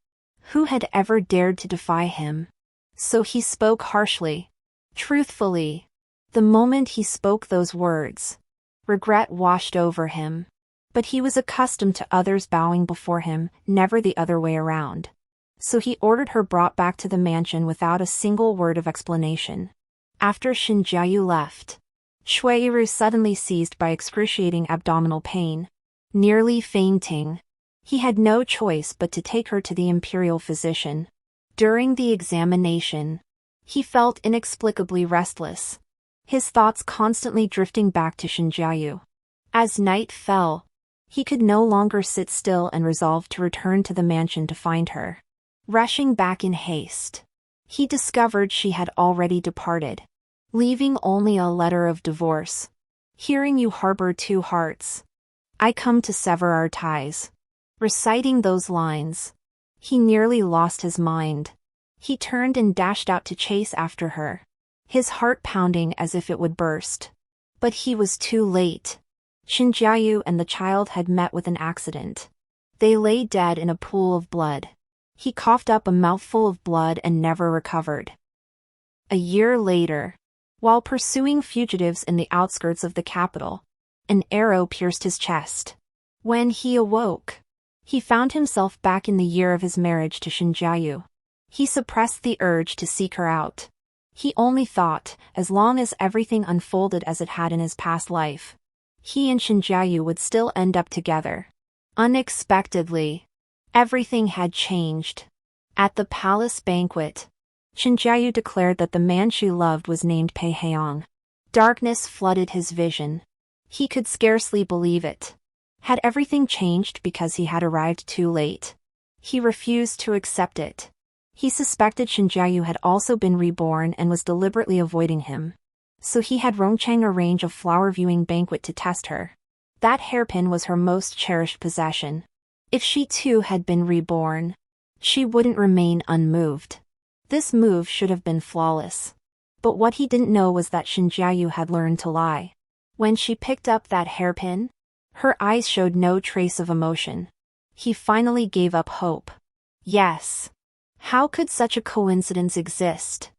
Who had ever dared to defy him? So he spoke harshly, truthfully. The moment he spoke those words, regret washed over him. But he was accustomed to others bowing before him, never the other way around. So he ordered her brought back to the mansion without a single word of explanation. After Shinjiayu left, Shuiru suddenly seized by excruciating abdominal pain, nearly fainting. He had no choice but to take her to the imperial physician. During the examination, he felt inexplicably restless, his thoughts constantly drifting back to Shinjiayu. As night fell, he could no longer sit still and resolved to return to the mansion to find her. Rushing back in haste, he discovered she had already departed, leaving only a letter of divorce. Hearing you harbor 2 hearts, I come to sever our ties. Reciting those lines, he nearly lost his mind. He turned and dashed out to chase after her, his heart pounding as if it would burst. But he was too late. Shinjiayu and the child had met with an accident. They lay dead in a pool of blood. He coughed up a mouthful of blood and never recovered. A year later, while pursuing fugitives in the outskirts of the capital, an arrow pierced his chest. When he awoke, he found himself back in the year of his marriage to Shinjiayu. He suppressed the urge to seek her out. He only thought, as long as everything unfolded as it had in his past life, he and Shinjiayu would still end up together. Unexpectedly, everything had changed. At the palace banquet, Shinjiayu declared that the man she loved was named Pei Heong. Darkness flooded his vision. He could scarcely believe it. Had everything changed because he had arrived too late? He refused to accept it. He suspected Shinjiayu had also been reborn and was deliberately avoiding him. So he had Rongchang arrange a flower-viewing banquet to test her. That hairpin was her most cherished possession. If she too had been reborn, she wouldn't remain unmoved. This move should have been flawless. But what he didn't know was that Shinjiayu had learned to lie. When she picked up that hairpin, her eyes showed no trace of emotion. He finally gave up hope. Yes. How could such a coincidence exist?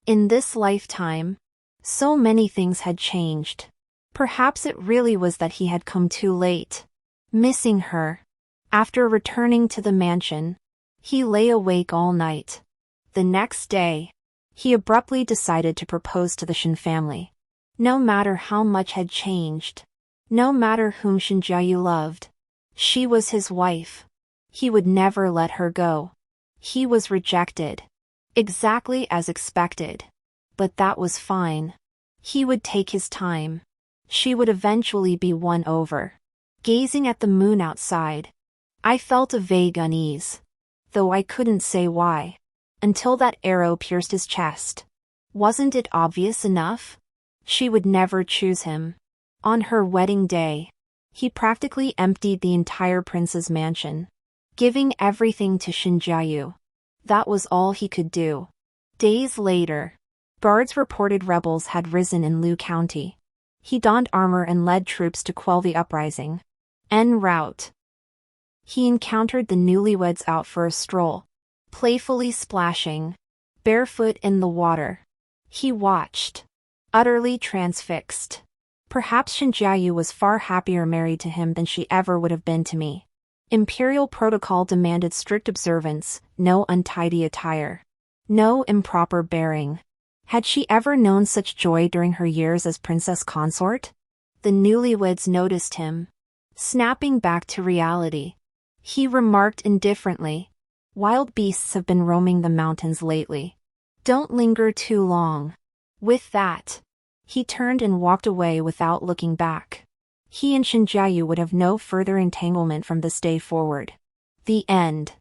In this lifetime, so many things had changed. Perhaps it really was that he had come too late. Missing her. After returning to the mansion, he lay awake all night. The next day, he abruptly decided to propose to the Shin family. No matter how much had changed, no matter whom Shinjiayu loved, she was his wife. He would never let her go. He was rejected. Exactly as expected. But that was fine. He would take his time. She would eventually be won over. Gazing at the moon outside, I felt a vague unease, though I couldn't say why, until that arrow pierced his chest. Wasn't it obvious enough? She would never choose him. On her wedding day, he practically emptied the entire prince's mansion, giving everything to Shinjiayu. That was all he could do. Days later, guards reported rebels had risen in Liu County. He donned armor and led troops to quell the uprising. En route, he encountered the newlyweds out for a stroll, playfully splashing, barefoot in the water. He watched, utterly transfixed. Perhaps Shinjiayu was far happier married to him than she ever would have been to me. Imperial protocol demanded strict observance, no untidy attire, no improper bearing. Had she ever known such joy during her years as princess consort? The newlyweds noticed him, snapping back to reality. He remarked indifferently, "Wild beasts have been roaming the mountains lately. Don't linger too long." With that, he turned and walked away without looking back. He and Shinjiayu would have no further entanglement from this day forward. The end.